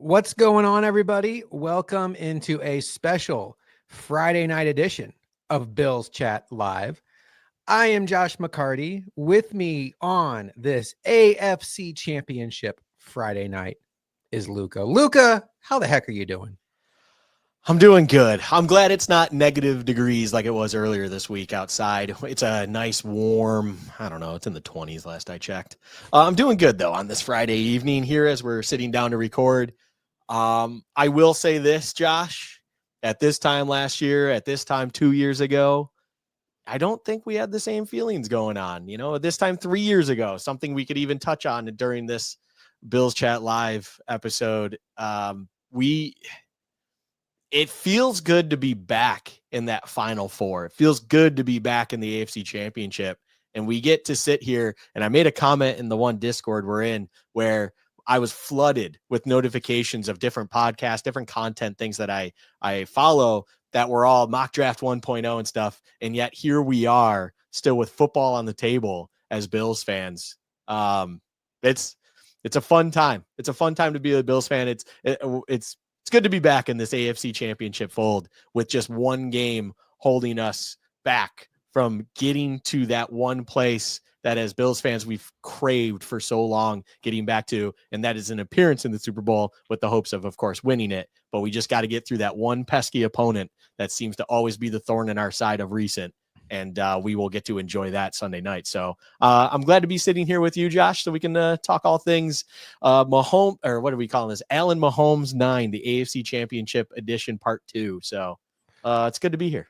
What's going on, everybody? Welcome into a special Friday night edition of Bills Chat Live. I am Josh McCarty. With me on this AFC Championship Friday night is Luka. Luka, how the heck are you doing? I'm doing good. I'm glad it's not negative degrees like it was earlier this week outside. It's a nice warm, I don't know, it's in the 20s last I checked. I'm doing good, though, on this Friday evening here as we're sitting down to record. I will say this, Josh, at this time last year, at this time 2 years ago, I don't think we had the same feelings going on. You know, at this time 3 years ago, something we could even touch on during this Bills Chat Live episode. It feels good to be back in that Final Four. It feels good to be back in the AFC Championship. And we get to sit here, and I made a comment in the one Discord we're in where I was flooded with notifications of different podcasts, different content, things that I follow that were all mock draft 1.0 and stuff. And yet here we are still with football on the table as Bills fans. It's a fun time. It's a fun time to be a Bills fan. It's good to be back in this AFC Championship fold with just one game holding us back from getting to that one place that as Bills fans we've craved for so long getting back to, and that is an appearance in the Super Bowl with the hopes of course, winning it. But we just got to get through that one pesky opponent that seems to always be the thorn in our side of recent. And we will get to enjoy that Sunday night. So I'm glad to be sitting here with you, Josh, so we can talk all things Mahomes, or what are we calling this? Allen Mahomes 9, the AFC Championship Edition Part 2. So it's good to be here.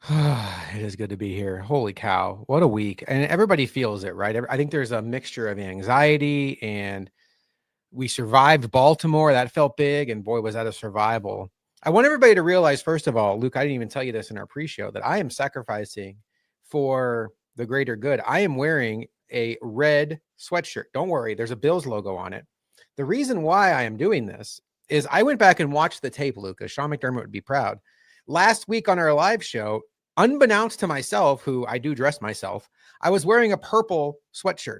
It is good to be here. Holy cow. What a week. And everybody feels it, right? I think there's a mixture of anxiety, and we survived Baltimore. That felt big. And boy, was that a survival. I want everybody to realize, first of all, Luke, I didn't even tell you this in our pre-show, that I am sacrificing for the greater good. I am wearing a red sweatshirt. Don't worry, there's a Bills logo on it. The reason why I am doing this is I went back and watched the tape, Luca. Sean McDermott would be proud. Last week on our live show, unbeknownst to myself, who I do dress myself, I was wearing a purple sweatshirt.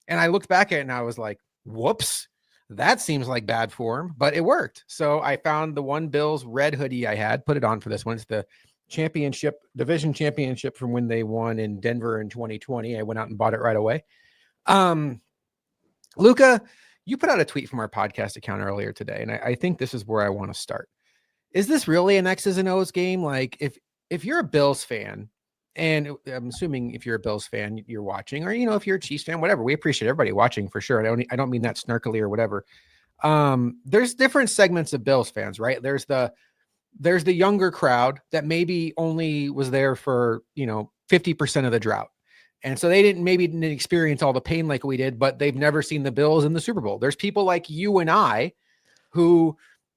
And I looked back at it and I was like, whoops. That seems like bad form, but it worked. So I found the one Bills red hoodie I had, put it on for this one. It's the division championship from when they won in Denver in 2020. I went out and bought it right away. Luka, you put out a tweet from our podcast account earlier today, and I think this is where I want to start. Is this really an X's and O's game? Like if you're a Bills fan, and I'm assuming if you're a Bills fan, you're watching, or, if you're a Chiefs fan, whatever, we appreciate everybody watching for sure. I don't mean that snarkily or whatever. There's different segments of Bills fans, right? There's the younger crowd that maybe only was there for, 50% of the drought. And so they didn't experience all the pain like we did, but they've never seen the Bills in the Super Bowl. There's people like you and I who,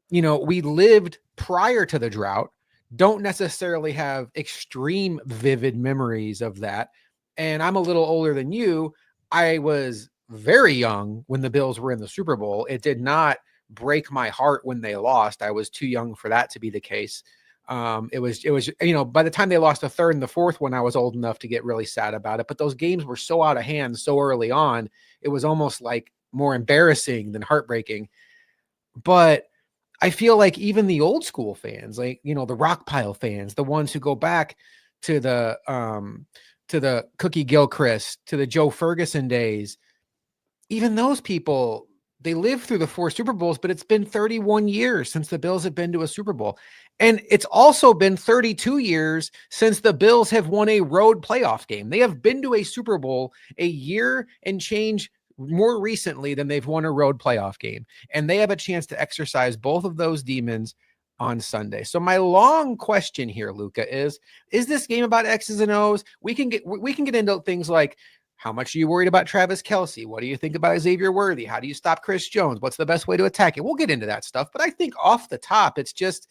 we lived prior to the drought, don't necessarily have extreme vivid memories of that. And I'm a little older than you. I was very young when the Bills were in the Super Bowl. It did not break my heart when they lost. I was too young for that to be the case. It was, by the time they lost the third and the fourth one, I was old enough to get really sad about it. But those games were so out of hand so early on, it was almost like more embarrassing than heartbreaking. But I feel like even the old school fans, like, the rock pile fans, the ones who go back to the Cookie Gilchrist, to the Joe Ferguson days, even those people, they lived through the 4 Super Bowls, but it's been 31 years since the Bills have been to a Super Bowl. And it's also been 32 years since the Bills have won a road playoff game. They have been to a Super Bowl a year and change more recently than they've won a road playoff game. And they have a chance to exercise both of those demons on Sunday. So my long question here, Luka, is this game about X's and O's? We can get into things like, how much are you worried about Travis Kelce? What do you think about Xavier Worthy? How do you stop Chris Jones? What's the best way to attack it? We'll get into that stuff. But I think off the top, it's just,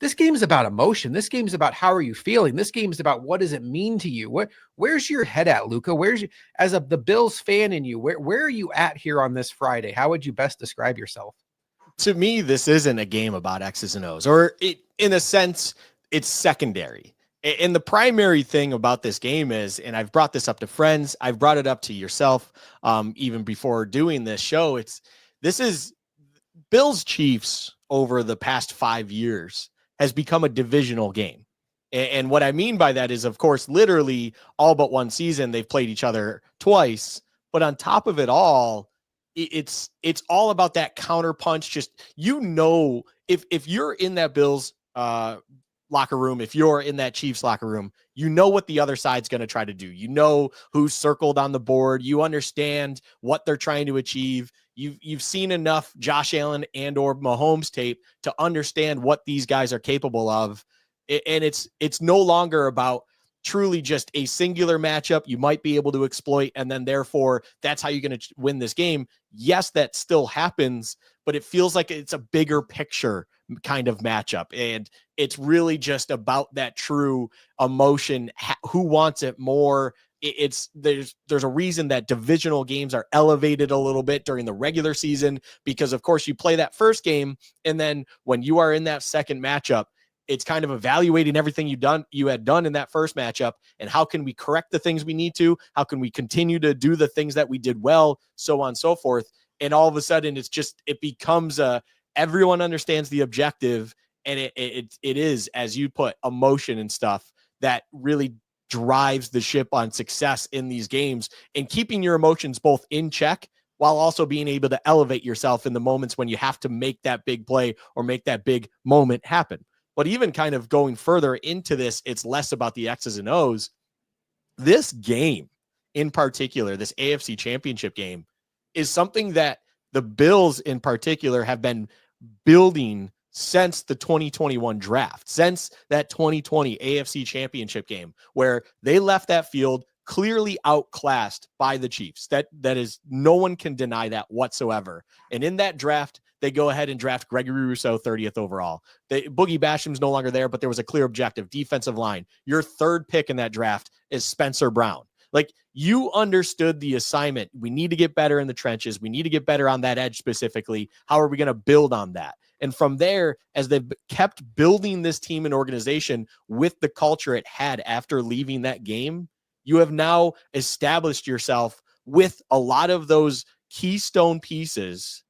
this game is about emotion. This game is about how are you feeling? This game is about what does it mean to you? Where's your head at, Luka? As the Bills fan in you, where are you at here on this Friday? How would you best describe yourself? To me, this isn't a game about X's and O's, or in a sense, it's secondary. And the primary thing about this game is, and I've brought this up to friends, I've brought it up to yourself, even before doing this show, this is Bills Chiefs over the past 5 years has become a divisional game. And what I mean by that is, of course, literally all but one season, they've played each other twice. But on top of it all, it's all about that counter punch. Just, if you're in that Bills locker room, if you're in that Chiefs locker room, you know what the other side's going to try to do. You know who's circled on the board. You understand what they're trying to achieve. You've seen enough Josh Allen and or Mahomes tape to understand what these guys are capable of. And it's no longer about truly just a singular matchup you might be able to exploit, and then therefore that's how you're going to win this game. Yes, that still happens, but it feels like it's a bigger picture kind of matchup, and it's really just about that true emotion. Who wants it more? There's a reason that divisional games are elevated a little bit during the regular season, because of course you play that first game, and then when you are in that second matchup, it's kind of evaluating everything you had done in that first matchup, and how can we correct the things we need to, how can we continue to do the things that we did well, so on and so forth. And all of a sudden it becomes everyone understands the objective, and it is, as you put, emotion and stuff that really drives the ship on success in these games, and keeping your emotions both in check while also being able to elevate yourself in the moments when you have to make that big play or make that big moment happen. But even kind of going further into this, it's less about the X's and O's. This game in particular, this AFC Championship game, is something that the Bills in particular have been building since the 2021 draft, since that 2020 AFC Championship game, where they left that field clearly outclassed by the Chiefs. That is, no one can deny that whatsoever. And in that draft, they go ahead and draft Gregory Rousseau 30th overall. Boogie Basham's no longer there, but there was a clear objective, defensive line. Your third pick in that draft is Spencer Brown. Like, you understood the assignment. We need to get better in the trenches. We need to get better on that edge specifically. How are we going to build on that? And from there, as they've kept building this team and organization with the culture it had after leaving that game, you have now established yourself with a lot of those keystone pieces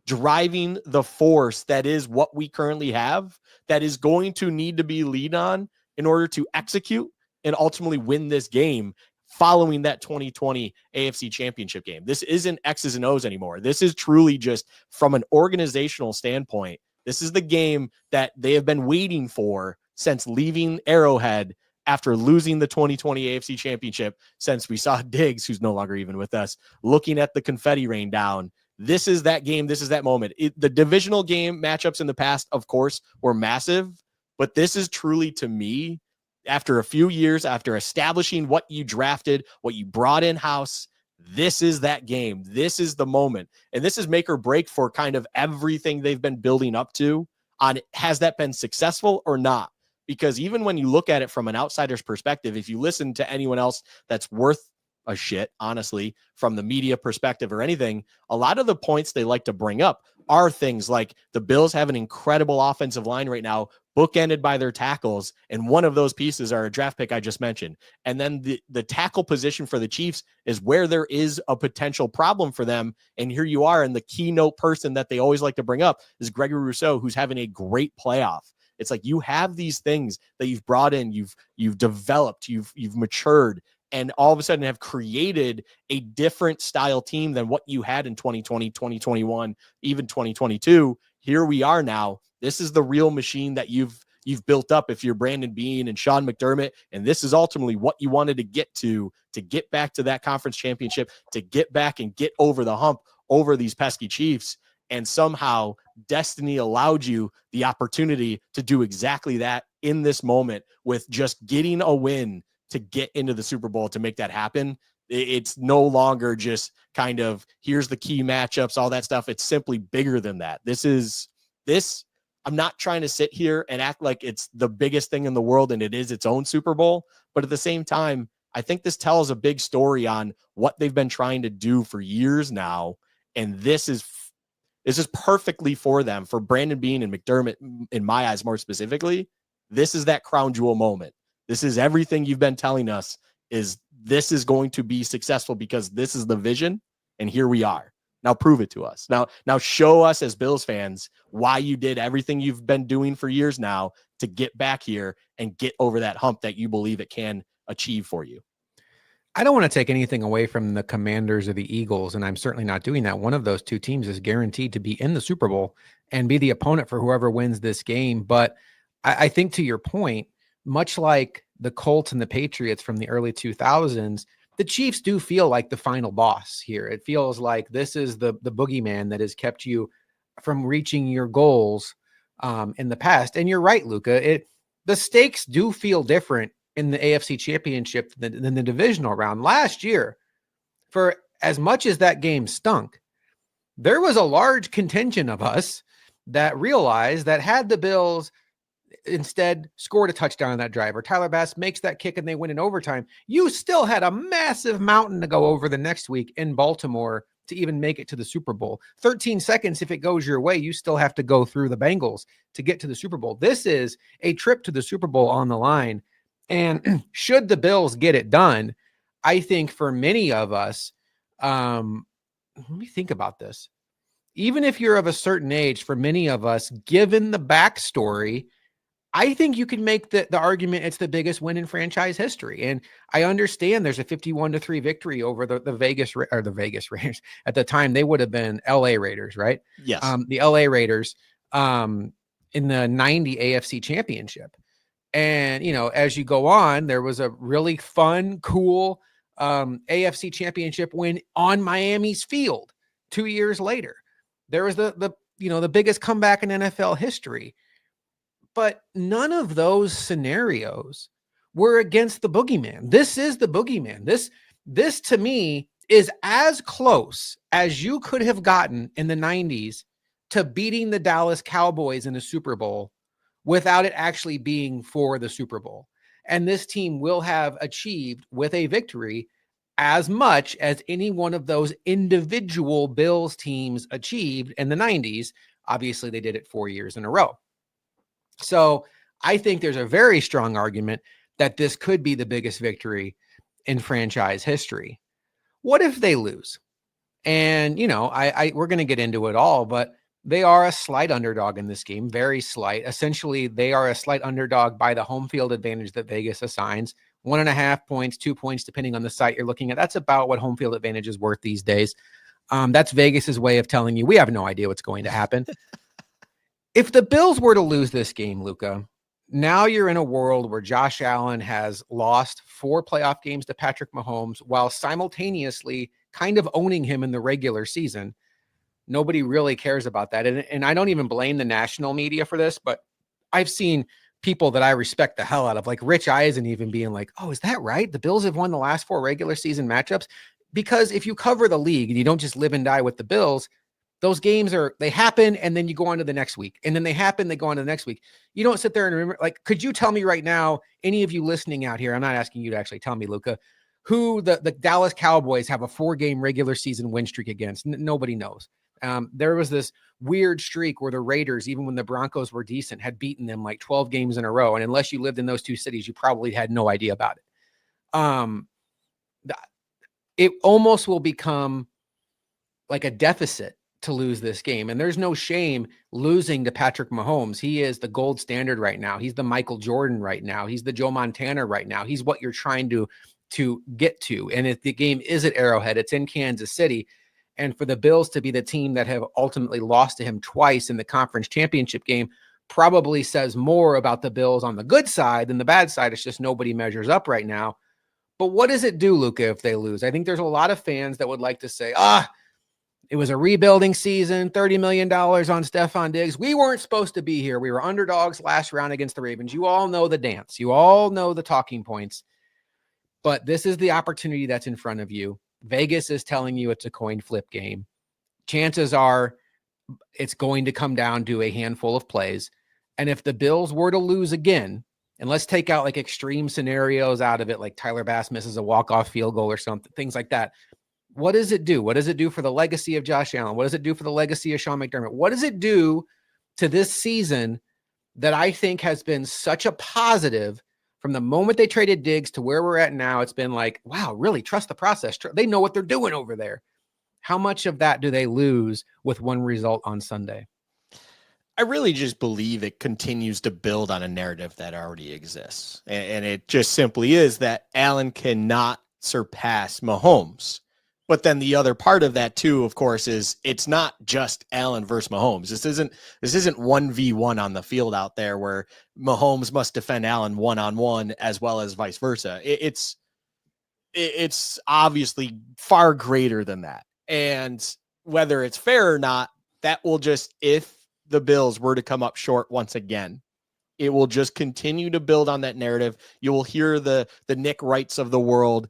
driving the force that is what we currently have, that is going to need to be leaned on in order to execute and ultimately win this game following that 2020 AFC Championship game. This isn't X's and O's anymore. This is truly just, from an organizational standpoint, this is the game that they have been waiting for since leaving Arrowhead after losing the 2020 AFC Championship, since we saw Diggs, who's no longer even with us, looking at the confetti rain down. This is that game. This is that moment. The divisional game matchups in the past, of course, were massive, but this is truly, to me, after a few years, after establishing what you drafted, what you brought in-house, this is that game. This is the moment. And this is make or break for kind of everything they've been building up to. On, has that been successful or not? Because even when you look at it from an outsider's perspective, if you listen to anyone else that's worth a shit, honestly, from the media perspective or anything, a lot of the points they like to bring up are things like the Bills have an incredible offensive line right now, bookended by their tackles, and one of those pieces are a draft pick I just mentioned. And then the tackle position for the Chiefs is where there is a potential problem for them, and here you are, and the keynote person that they always like to bring up is Gregory Rousseau, who's having a great playoff. It's like, you have these things that you've brought in, you've developed, you've matured, and all of a sudden have created a different style team than what you had in 2020, 2021, even 2022. Here we are now. This is the real machine that you've built up if you're Brandon Beane and Sean McDermott. And this is ultimately what you wanted to get back to that conference championship, to get back and get over the hump over these pesky Chiefs. And somehow destiny allowed you the opportunity to do exactly that in this moment, with just getting a win to get into the Super Bowl, to make that happen. It's no longer just kind of, here's the key matchups, all that stuff. It's simply bigger than that. I'm not trying to sit here and act like it's the biggest thing in the world and it is its own Super Bowl. But at the same time, I think this tells a big story on what they've been trying to do for years now. And this is perfectly for them, for Brandon Beane and McDermott, in my eyes, more specifically. This is that crown jewel moment. This is everything you've been telling us, is this is going to be successful because this is the vision, and here we are. Now prove it to us. Now show us as Bills fans why you did everything you've been doing for years now to get back here and get over that hump that you believe it can achieve for you. I don't want to take anything away from the Commanders or the Eagles, and I'm certainly not doing that. One of those two teams is guaranteed to be in the Super Bowl and be the opponent for whoever wins this game. But I think, to your point, much like the Colts and the Patriots from the early 2000s, the Chiefs do feel like the final boss here. It feels like this is the boogeyman that has kept you from reaching your goals in the past. And you're right, Luka. The stakes do feel different in the AFC Championship than the divisional round. Last year, for as much as that game stunk, there was a large contingent of us that realized that had the Bills instead scored a touchdown on that drive, or Tyler Bass makes that kick and they win in overtime, you still had a massive mountain to go over the next week in Baltimore to even make it to the Super Bowl. 13 seconds, if it goes your way, you still have to go through the Bengals to get to the Super Bowl. This is a trip to the Super Bowl on the line. And should the Bills get it done, I think for many of us, let me think about this. Even if you're of a certain age, for many of us, given the backstory, I think you can make the argument it's the biggest win in franchise history. And I understand there's a 51-3 victory over the Vegas Raiders. At the time, they would have been LA Raiders, right? Yes. The LA Raiders in the 90 AFC Championship. And, as you go on, there was a really fun, cool AFC Championship win on Miami's field 2 years later. There was the biggest comeback in NFL history. But none of those scenarios were against the boogeyman. This is the boogeyman. This to me is as close as you could have gotten in the 90s to beating the Dallas Cowboys in a Super Bowl without it actually being for the Super Bowl. And this team will have achieved with a victory as much as any one of those individual Bills teams achieved in the 90s. Obviously, they did it 4 years in a row. So I think there's a very strong argument that this could be the biggest victory in franchise history. What if they lose? And, we're going to get into it all, but they are a slight underdog in this game, very slight. Essentially, they are a slight underdog by the home field advantage that Vegas assigns. 1.5 points, 2 points, depending on the site you're looking at. That's about what home field advantage is worth these days. That's Vegas's way of telling you we have no idea what's going to happen. If the Bills were to lose this game, Luka, now you're in a world where Josh Allen has lost 4 playoff games to Patrick Mahomes while simultaneously kind of owning him in the regular season. Nobody really cares about that. And I don't even blame the national media for this, but I've seen people that I respect the hell out of, like Rich Eisen, even being like, oh, is that right? The Bills have won the last 4 regular season matchups? Because if you cover the league and you don't just live and die with the Bills, those games they happen and then you go on to the next week. And then they happen, they go on to the next week. You don't sit there and remember, like, could you tell me right now, any of you listening out here, I'm not asking you to actually tell me, Luka, who the Dallas Cowboys have a 4-game regular season win streak against? Nobody knows. There was this weird streak where the Raiders, even when the Broncos were decent, had beaten them like 12 games in a row. And unless you lived in those two cities, you probably had no idea about it. It almost will become like a deficit to lose this game. And there's no shame losing to Patrick Mahomes. He is the gold standard right now. He's the Michael Jordan right now. He's the Joe Montana right now. He's what you're trying to get to. And if the game is at Arrowhead, it's in Kansas City. And for the Bills to be the team that have ultimately lost to him twice in the conference championship game probably says more about the Bills on the good side than the bad side. It's just nobody measures up right now. But what does it do, Luka, if they lose? I think there's a lot of fans that would like to say, it was a rebuilding season, $30 million on Stephon Diggs. We weren't supposed to be here. We were underdogs last round against the Ravens. You all know the dance. You all know the talking points. But this is the opportunity that's in front of you. Vegas is telling you it's a coin flip game. Chances are it's going to come down to a handful of plays. And if the Bills were to lose again, and let's take out like extreme scenarios out of it, like Tyler Bass misses a walk-off field goal or something, things like that. What does it do? What does it do for the legacy of Josh Allen? What does it do for the legacy of Sean McDermott? What does it do to this season that I think has been such a positive from the moment they traded Diggs to where we're at now? It's been like, wow, really trust the process. They know what they're doing over there. How much of that do they lose with one result on Sunday? I really just believe it continues to build on a narrative that already exists. And it just simply is that Allen cannot surpass Mahomes. But then the other part of that too, of course, is it's not just Allen versus Mahomes. This isn't 1v1 on the field out there where Mahomes must defend Allen one-on-one as well as vice versa. It's obviously far greater than that. And whether it's fair or not, that will just, if the Bills were to come up short once again, it will just continue to build on that narrative. You will hear the Nick Wrights of the world,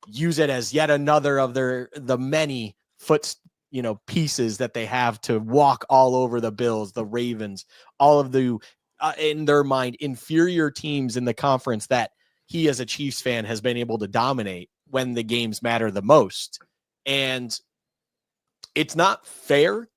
use it as yet another of the many pieces that they have to walk all over the Bills, the Ravens, all of the, in their mind, inferior teams in the conference that he as a Chiefs fan has been able to dominate when the games matter the most. And it's not fair,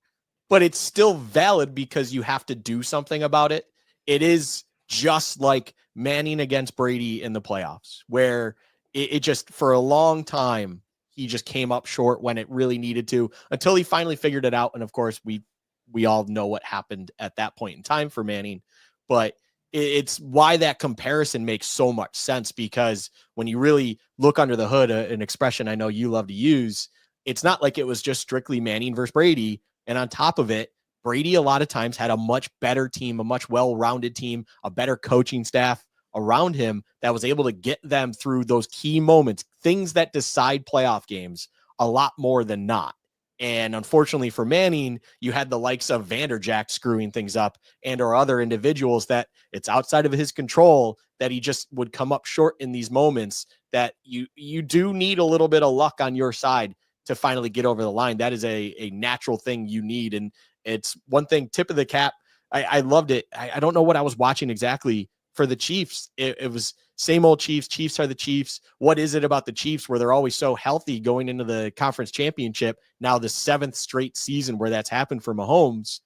but it's still valid because you have to do something about it. It is just like Manning against Brady in the playoffs, where it just, for a long time, he just came up short when it really needed to, until he finally figured it out. And of course, we all know what happened at that point in time for Manning, but it's why that comparison makes so much sense, because when you really look under the hood, an expression I know you love to use, it's not like it was just strictly Manning versus Brady. And on top of it, Brady a lot of times had a much better team, a much well-rounded team, a better coaching staff around him that was able to get them through those key moments, things that decide playoff games a lot more than not. And unfortunately for Manning, you had the likes of Vanderjack screwing things up and or other individuals that it's outside of his control, that he just would come up short in these moments that you do need a little bit of luck on your side to finally get over the line. That is a natural thing you need. And it's one thing, tip of the cap. I loved it. I don't know what I was watching exactly for the Chiefs. It was same old Chiefs. Chiefs are the Chiefs. What is it about the Chiefs where they're always so healthy going into the conference championship? Now the 7th straight season where that's happened for Mahomes.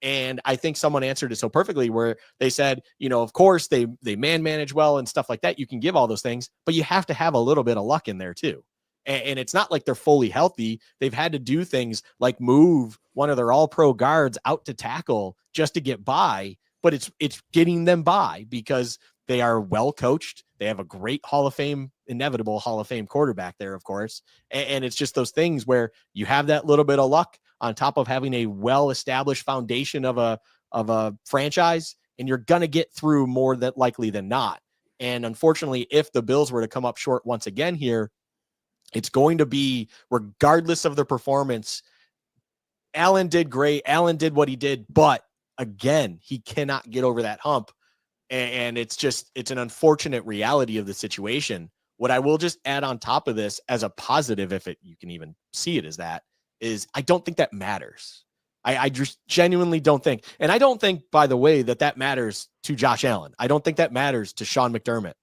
And I think someone answered it so perfectly, where they said, of course they manage well and stuff like that. You can give all those things, but you have to have a little bit of luck in there too. And it's not like they're fully healthy. They've had to do things like move one of their all-pro guards out to tackle just to get by, but it's getting them by because they are well coached. They have a great inevitable Hall of Fame quarterback there, of course. And it's just those things where you have that little bit of luck on top of having a well-established foundation of a franchise, and you're going to get through more than likely than not. And unfortunately, if the Bills were to come up short once again here, it's going to be, regardless of the performance, Allen did great. Allen did what he did, but again, he cannot get over that hump. And it's an unfortunate reality of the situation. What I will just add on top of this as a positive, if you can even see it as that, is I don't think that matters. I just genuinely don't think. And I don't think, by the way, that matters to Josh Allen. I don't think that matters to Sean McDermott.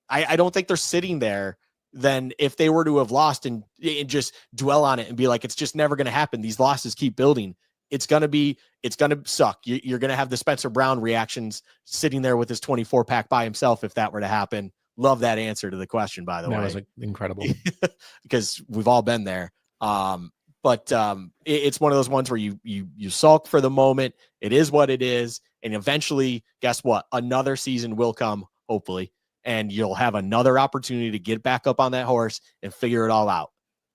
I don't think they're sitting there then if they were to have lost and just dwell on it and be like, it's just never going to happen. These losses keep building. It's going to suck. You're going to have the Spencer Brown reactions sitting there with his 24-pack by himself if that were to happen. Love that answer to the question, by the way. That was incredible. Because we've all been there. But it's one of those ones where you sulk for the moment. It is what it is. And eventually, guess what? Another season will come, hopefully. And you'll have another opportunity to get back up on that horse and figure it all out.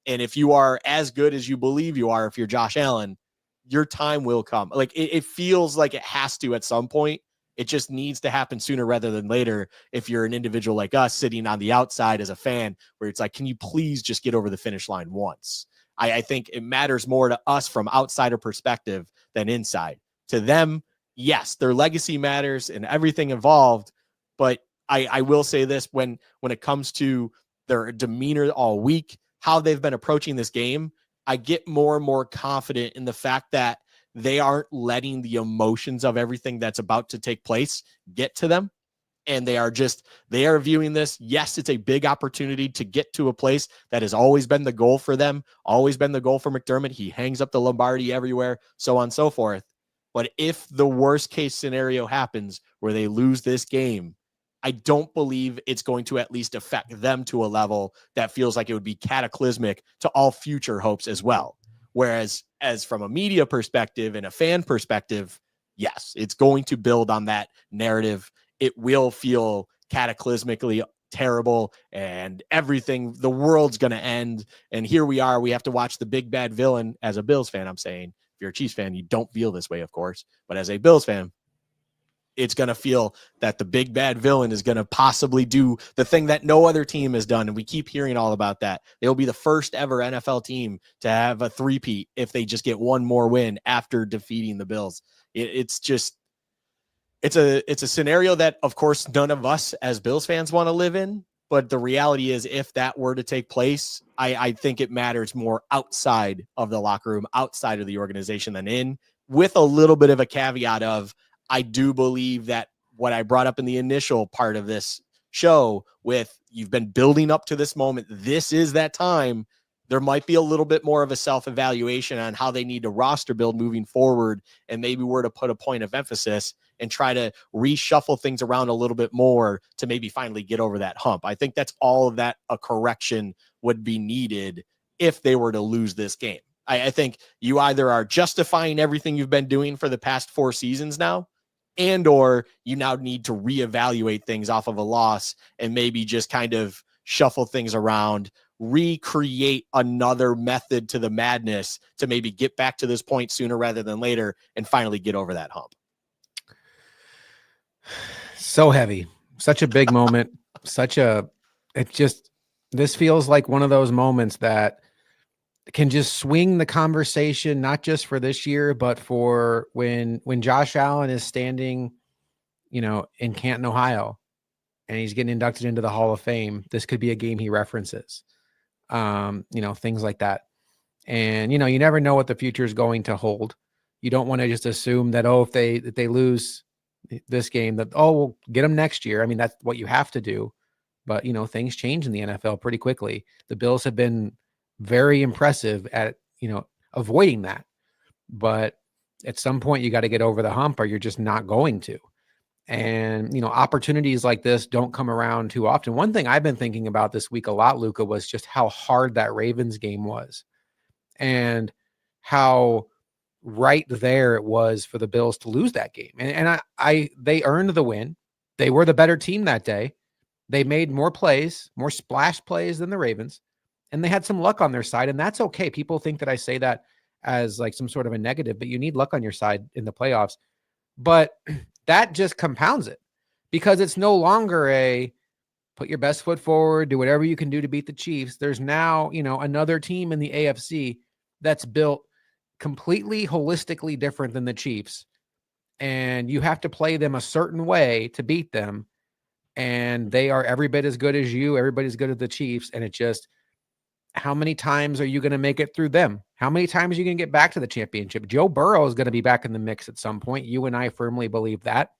And if you are as good as you believe you are, if you're Josh Allen, your time will come. Like it feels like it has to at some point. It just needs to happen sooner rather than later. If you're an individual like us sitting on the outside as a fan, where it's like, can you please just get over the finish line once? I think it matters more to us from outsider perspective than inside. To them, yes, their legacy matters and everything involved, but I will say this, when it comes to their demeanor all week, how they've been approaching this game, I get more and more confident in the fact that they aren't letting the emotions of everything that's about to take place get to them. And they are viewing this. Yes, it's a big opportunity to get to a place that has always been the goal for them, always been the goal for McDermott. He hangs up the Lombardi everywhere, so on and so forth. But if the worst case scenario happens where they lose this game, I don't believe it's going to at least affect them to a level that feels like it would be cataclysmic to all future hopes as well. Whereas as from a media perspective and a fan perspective, yes, it's going to build on that narrative. It will feel cataclysmically terrible and everything, the world's going to end. And here we are, we have to watch the big bad villain. As a Bills fan, I'm saying, if you're a Chiefs fan, you don't feel this way, of course. But as a Bills fan, it's going to feel that the big bad villain is going to possibly do the thing that no other team has done. And we keep hearing all about that. They'll be the first ever NFL team to have a three-peat if they just get one more win after defeating the Bills. It's a scenario that, of course, none of us as Bills fans want to live in. But the reality is, if that were to take place, I think it matters more outside of the locker room, outside of the organization than in, with a little bit of a caveat of, I do believe that what I brought up in the initial part of this show with you've been building up to this moment, this is that time. There might be a little bit more of a self-evaluation on how they need to roster build moving forward, and maybe we're to put a point of emphasis and try to reshuffle things around a little bit more to maybe finally get over that hump. I think that's all of that a correction would be needed if they were to lose this game. I think you either are justifying everything you've been doing for the past 4 seasons now, and or you now need to reevaluate things off of a loss and maybe just kind of shuffle things around, recreate another method to the madness to maybe get back to this point sooner rather than later and finally get over that hump. So heavy, such a big moment, this feels like one of those moments that can just swing the conversation, not just for this year, but for when Josh Allen is standing, in Canton, Ohio, and he's getting inducted into the Hall of Fame. This could be a game he references, things like that. And, you never know what the future is going to hold. You don't want to just assume that, if they lose this game, that, we'll get them next year. I mean, that's what you have to do. But, things change in the NFL pretty quickly. The Bills have been very impressive at, avoiding that. But at some point you got to get over the hump or you're just not going to. And, opportunities like this don't come around too often. One thing I've been thinking about this week a lot, Luka, was just how hard that Ravens game was and how right there it was for the Bills to lose that game. And they earned the win. They were the better team that day. They made more plays, more splash plays than the Ravens, and they had some luck on their side. And that's okay. People think that I say that as like some sort of a negative, but you need luck on your side in the playoffs. But that just compounds it because it's no longer a put your best foot forward, do whatever you can do to beat the Chiefs. There's now, another team in the AFC that's built completely holistically different than the Chiefs. And you have to play them a certain way to beat them. And they are every bit as good as you. Everybody's good at the Chiefs. And it just, how many times are you going to make it through them? How many times are you going to get back to the championship? Joe Burrow is going to be back in the mix at some point. You and I firmly believe that.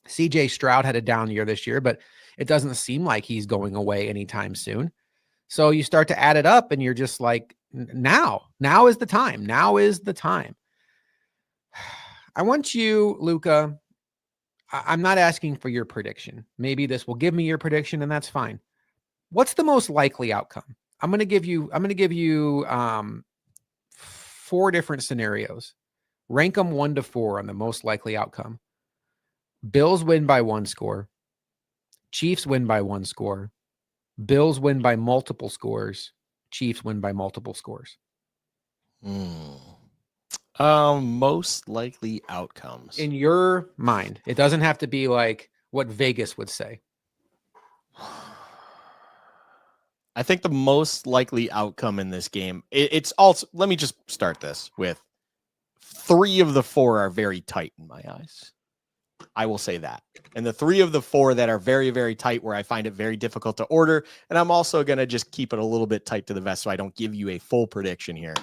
CJ Stroud had a down year this year, but it doesn't seem like he's going away anytime soon. So you start to add it up and you're just like, now is the time. Now is the time. I want you, Luka, I'm not asking for your prediction. Maybe this will give me your prediction and that's fine. What's the most likely outcome? I'm going to give you 4 different scenarios. Rank them 1 to 4 on the most likely outcome. Bills win by 1 score. Chiefs win by 1 score. Bills win by multiple scores. Chiefs win by multiple scores. Most likely outcomes. In your mind, it doesn't have to be like what Vegas would say. I think the most likely outcome in this game, it's also, let me just start this with 3 of the 4 are very tight in my eyes. I will say that. And the 3 of the 4 that are very, very tight where I find it very difficult to order. And I'm also going to just keep it a little bit tight to the vest so I don't give you a full prediction here.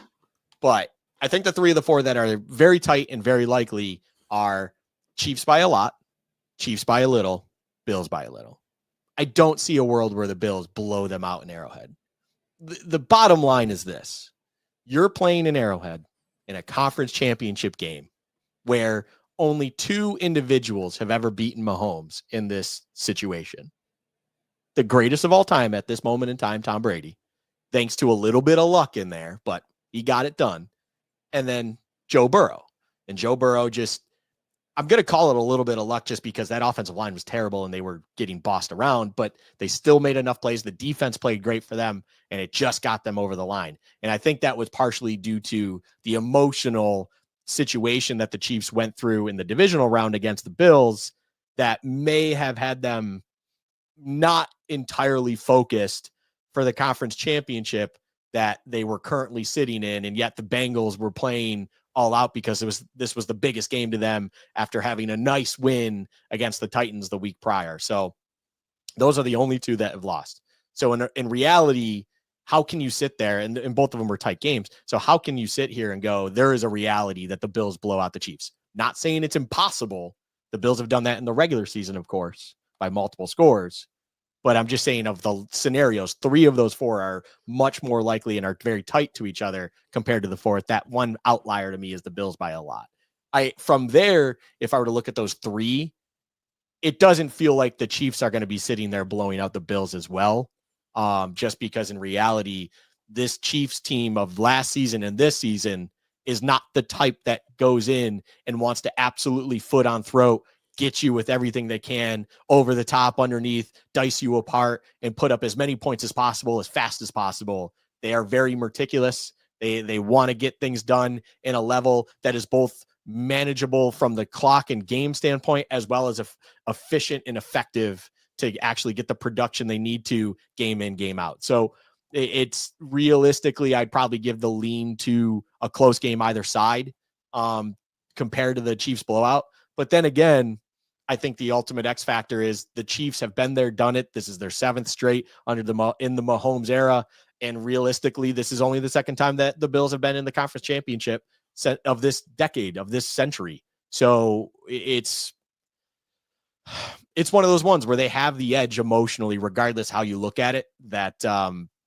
But I think the 3 of the 4 that are very tight and very likely are Chiefs by a lot, Chiefs by a little, Bills by a little. I don't see a world where the Bills blow them out in Arrowhead. The bottom line is this. You're playing in Arrowhead in a conference championship game where only 2 individuals have ever beaten Mahomes in this situation. The greatest of all time at this moment in time, Tom Brady, thanks to a little bit of luck in there, but he got it done. And then Joe Burrow. And Joe Burrow just, I'm going to call it a little bit of luck just because that offensive line was terrible and they were getting bossed around, but they still made enough plays. The defense played great for them and it just got them over the line. And I think that was partially due to the emotional situation that the Chiefs went through in the divisional round against the Bills that may have had them not entirely focused for the conference championship that they were currently sitting in. And yet the Bengals were playing all out because this was the biggest game to them after having a nice win against the Titans the week prior. So those are the only 2 that have lost. So in reality, how can you sit there, and both of them were tight games. So how can you sit here and go, there is a reality that the Bills blow out the Chiefs? Not saying it's impossible. The Bills have done that in the regular season, of course, by multiple scores. But I'm just saying of the scenarios, 3 of those 4 are much more likely and are very tight to each other compared to the 4th. That one outlier to me is the Bills by a lot. From there, if I were to look at those 3, it doesn't feel like the Chiefs are going to be sitting there blowing out the Bills as well. Just because in reality, this Chiefs team of last season and this season is not the type that goes in and wants to absolutely foot on throat, get you with everything they can over the top, underneath, dice you apart, and put up as many points as possible, as fast as possible. They are very meticulous. They want to get things done in a level that is both manageable from the clock and game standpoint, as well as efficient and effective to actually get the production they need to game in, game out. So it's realistically, I'd probably give the lean to a close game either side compared to the Chiefs blowout. But then again, I think the ultimate X factor is the Chiefs have been there, done it. This is their 7th straight in the Mahomes era. And realistically, this is only the 2nd time that the Bills have been in the conference championship of this decade, of this century. So it's one of those ones where they have the edge emotionally, regardless how you look at it, that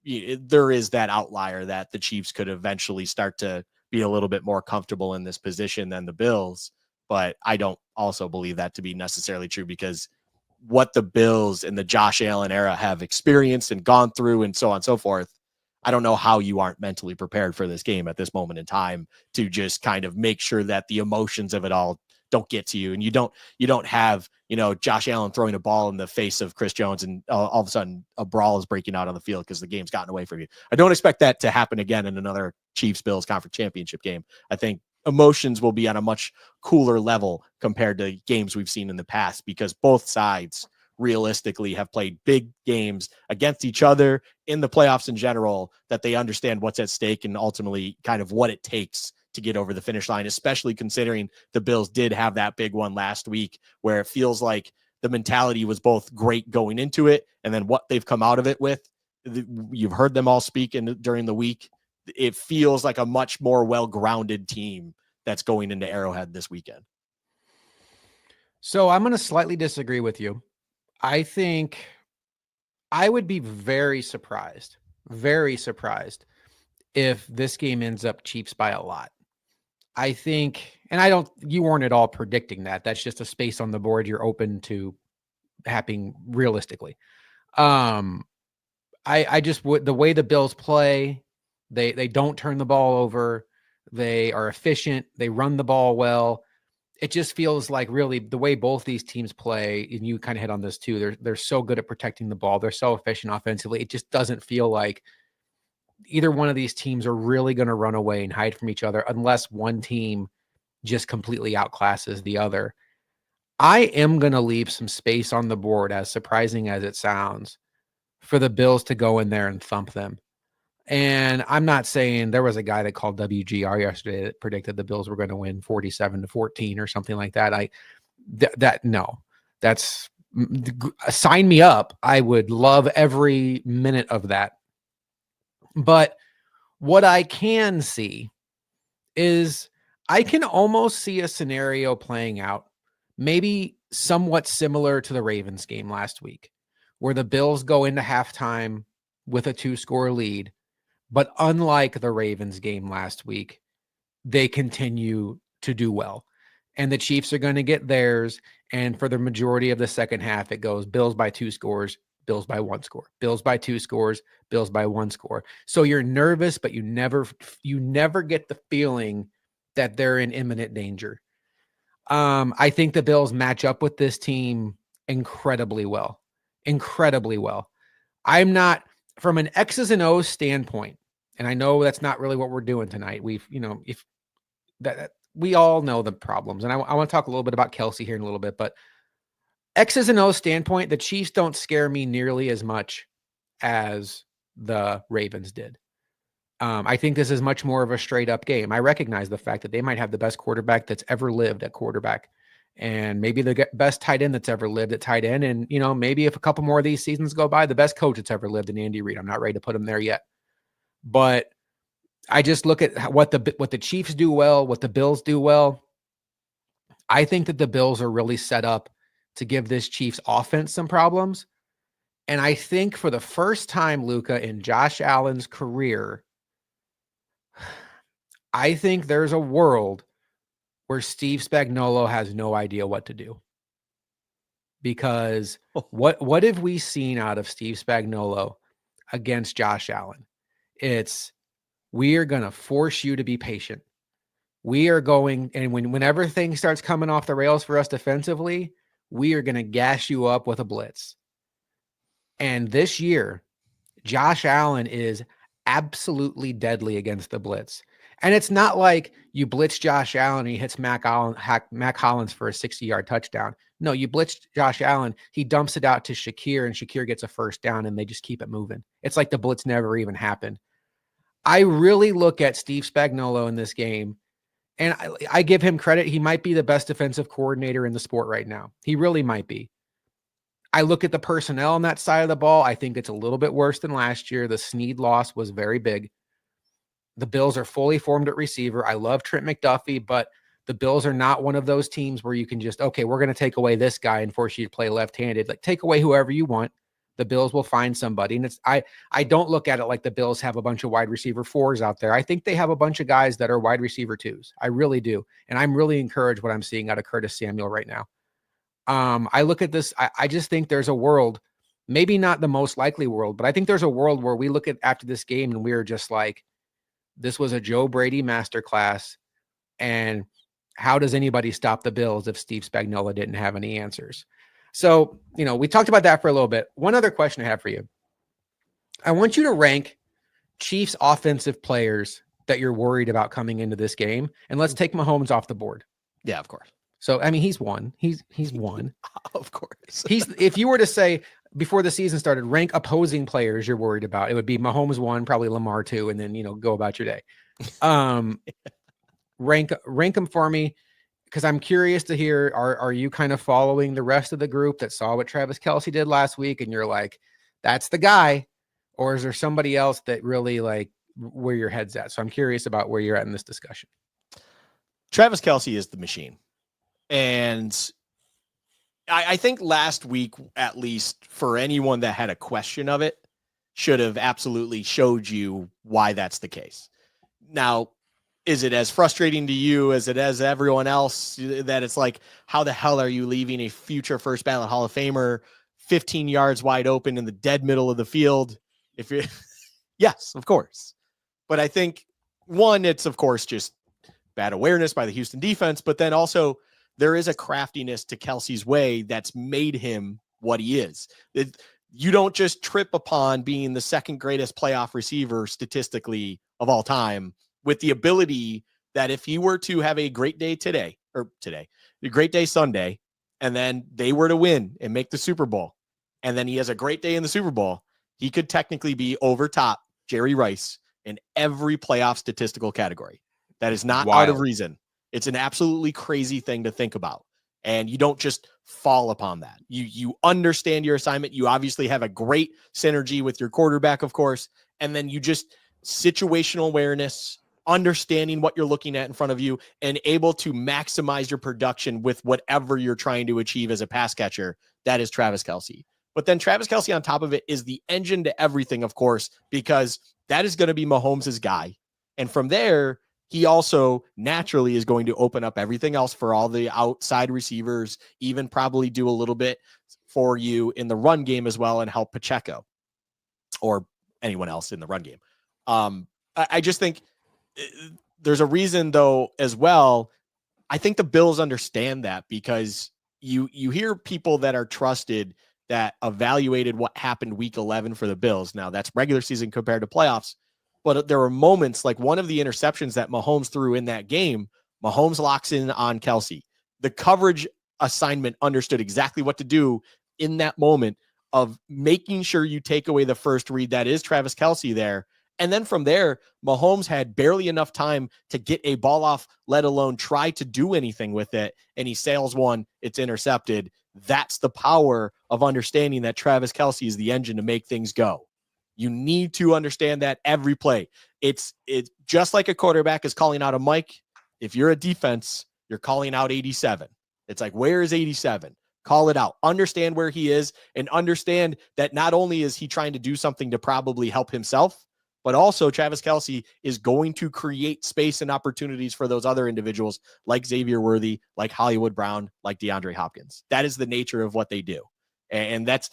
there is that outlier that the Chiefs could eventually start to be a little bit more comfortable in this position than the Bills. But I don't also believe that to be necessarily true, because what the Bills in the Josh Allen era have experienced and gone through and so on and so forth, I don't know how you aren't mentally prepared for this game at this moment in time to just kind of make sure that the emotions of it all don't get to you. And you don't have, Josh Allen throwing a ball in the face of Chris Jones and all of a sudden a brawl is breaking out on the field because the game's gotten away from you. I don't expect that to happen again in another Chiefs Bills conference championship game. I think emotions will be on a much cooler level compared to games we've seen in the past, because both sides realistically have played big games against each other in the playoffs in general, that they understand what's at stake and ultimately kind of what it takes to get over the finish line, especially considering the Bills did have that big one last week where it feels like the mentality was both great going into it, and then what they've come out of it with. You've heard them all speak during the week. It feels like a much more well-grounded team that's going into Arrowhead this weekend. So I'm going to slightly disagree with you. I think I would be very surprised if this game ends up Chiefs by a lot. I think, and you weren't at all predicting that. That's just a space on the board you're open to happening realistically. I just would, the way the Bills play, they don't turn the ball over. They are efficient. They run the ball well. It just feels like really the way both these teams play, and you kind of hit on this too, they're so good at protecting the ball. They're so efficient offensively. It just doesn't feel like either one of these teams are really going to run away and hide from each other unless one team just completely outclasses the other. I am going to leave some space on the board, as surprising as it sounds, for the Bills to go in there and thump them. And I'm not saying, there was a guy that called WGR yesterday that predicted the Bills were going to win 47-14 or something like that. No, that's sign me up. I would love every minute of that. But what I can see is I can almost see a scenario playing out, maybe somewhat similar to the Ravens game last week, where the Bills go into halftime with a 2-score lead. But unlike the Ravens game last week, they continue to do well. and the Chiefs are going to get theirs. And for the majority of the second half, it goes Bills by 2 scores, Bills by 1 score, Bills by 2 scores, Bills by 1 score. So you're nervous, but you never get the feeling that they're in imminent danger. I think the Bills match up with this team incredibly well. I'm not, from an X's and O's standpoint, and I know that's not really what we're doing tonight. If that we all know the problems, and I want to talk a little bit about Kelsey here in a little bit, but X's and O's standpoint, the Chiefs don't scare me nearly as much as the Ravens did. I think this is much more of a straight up game. I recognize the fact that they might have the best quarterback that's ever lived at quarterback, and maybe the best tight end that's ever lived at tight end. And, maybe if a couple more of these seasons go by, the best coach that's ever lived in Andy Reid. I'm not ready to put him there yet, but I just look at what the Chiefs do well, what the Bills do well. I think that the Bills are really set up to give this Chiefs offense some problems. And I think for the first time, Luka, in Josh Allen's career, I think there's a world where Steve Spagnuolo has no idea what to do. Because what have we seen out of Steve Spagnuolo against Josh Allen? It's, we are going to force you to be patient. We are going, and whenever things starts coming off the rails for us defensively, we are going to gas you up with a blitz. And this year, Josh Allen is absolutely deadly against the blitz. And it's not like you blitz Josh Allen and he hits Mac Hollins for a 60-yard touchdown. No, you blitz Josh Allen, he dumps it out to Shakir, and Shakir gets a first down, and they just keep it moving. It's like the blitz never even happened. I really look at Steve Spagnuolo in this game, and I give him credit. He might be the best defensive coordinator in the sport right now. He really might be. I look at the personnel on that side of the ball. I think it's a little bit worse than last year. The Snead loss was very big. The Bills are fully formed at receiver. I love Trent McDuffie, but the Bills are not one of those teams where you can just, okay, we're going to take away this guy and force you to play left-handed. Like, take away whoever you want. The Bills will find somebody. And I don't look at it like the Bills have a bunch of wide receiver 4s out there. I think they have a bunch of guys that are wide receiver 2s. I really do. And I'm really encouraged what I'm seeing out of Curtis Samuel right now. I look at this. I just think there's a world, maybe not the most likely world, but I think there's a world where we look at after this game and we're just like, this was a Joe Brady masterclass. And how does anybody stop the Bills if Steve Spagnuolo didn't have any answers? So, we talked about that for a little bit. One other question I have for you. I want you to rank Chiefs offensive players that you're worried about coming into this game. And let's take Mahomes off the board. Yeah, of course. So, I mean, he's one. He's one. Of course. If you were to say before the season started, rank opposing players you're worried about, it would be Mahomes 1, probably Lamar 2, and then, go about your day. Rank them for me, because I'm curious to hear, are you kind of following the rest of the group that saw what Travis Kelce did last week and you're like, that's the guy? Or is there somebody else that really, like, where your head's at? So I'm curious about where you're at in this discussion. Travis Kelce is the machine. And I think last week, at least for anyone that had a question of it, should have absolutely showed you why that's the case. Now, is it as frustrating to you as it is everyone else that it's like, how the hell are you leaving a future first ballot Hall of Famer 15 yards wide open in the dead middle of the field? If you're, yes, of course. But I think, one, it's of course just bad awareness by the Houston defense, but then also there is a craftiness to Kelce's way that's made him what he is. You don't just trip upon being the second greatest playoff receiver statistically of all time, with the ability that if he were to have a great day a great day Sunday, and then they were to win and make the Super Bowl, and then he has a great day in the Super Bowl, he could technically be over top Jerry Rice in every playoff statistical category. That is not out of reason. It's an absolutely crazy thing to think about. And you don't just fall upon that. You understand your assignment. You obviously have a great synergy with your quarterback, of course. And then you just situational awareness, understanding what you're looking at in front of you, and able to maximize your production with whatever you're trying to achieve as a pass catcher. That is Travis Kelce. But then Travis Kelce on top of it is the engine to everything, of course, because that is going to be Mahomes' guy. And from there, he also naturally is going to open up everything else for all the outside receivers, even probably do a little bit for you in the run game as well and help Pacheco or anyone else in the run game. I just think there's a reason though as well. I think the Bills understand that because you hear people that are trusted that evaluated what happened week 11 for the Bills. Now that's regular season compared to playoffs, but there were moments like one of the interceptions that Mahomes threw in that game. Mahomes locks in on Kelsey. The coverage assignment understood exactly what to do in that moment of making sure you take away the first read. That is Travis Kelsey there. And then from there, Mahomes had barely enough time to get a ball off, let alone try to do anything with it. And he sails one, it's intercepted. That's the power of understanding that Travis Kelsey is the engine to make things go. You need to understand that every play. It's just like a quarterback is calling out a mic. If you're a defense, you're calling out 87. It's like, where is 87? Call it out. Understand where he is and understand that not only is he trying to do something to probably help himself, but also Travis Kelsey is going to create space and opportunities for those other individuals like Xavier Worthy, like Hollywood Brown, like DeAndre Hopkins. That is the nature of what they do. And that's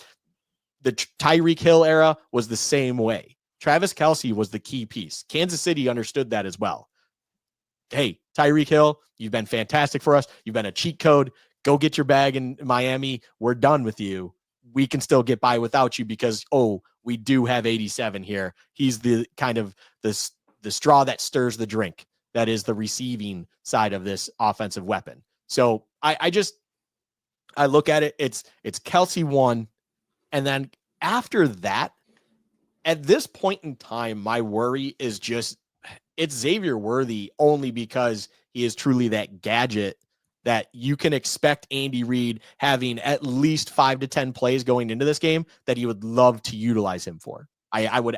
the Tyreek Hill era was the same way. Travis Kelsey was the key piece. Kansas City understood that as well. Hey, Tyreek Hill, you've been fantastic for us. You've been a cheat code. Go get your bag in Miami. We're done with you. We can still get by without you because, we do have 87 here. He's the kind of the straw that stirs the drink. That is the receiving side of this offensive weapon. So I look at it. It's Kelsey 1. And then after that, at this point in time, my worry is just it's Xavier Worthy only because he is truly that gadget that you can expect Andy Reid having at least 5 to 10 plays going into this game that he would love to utilize him for. I would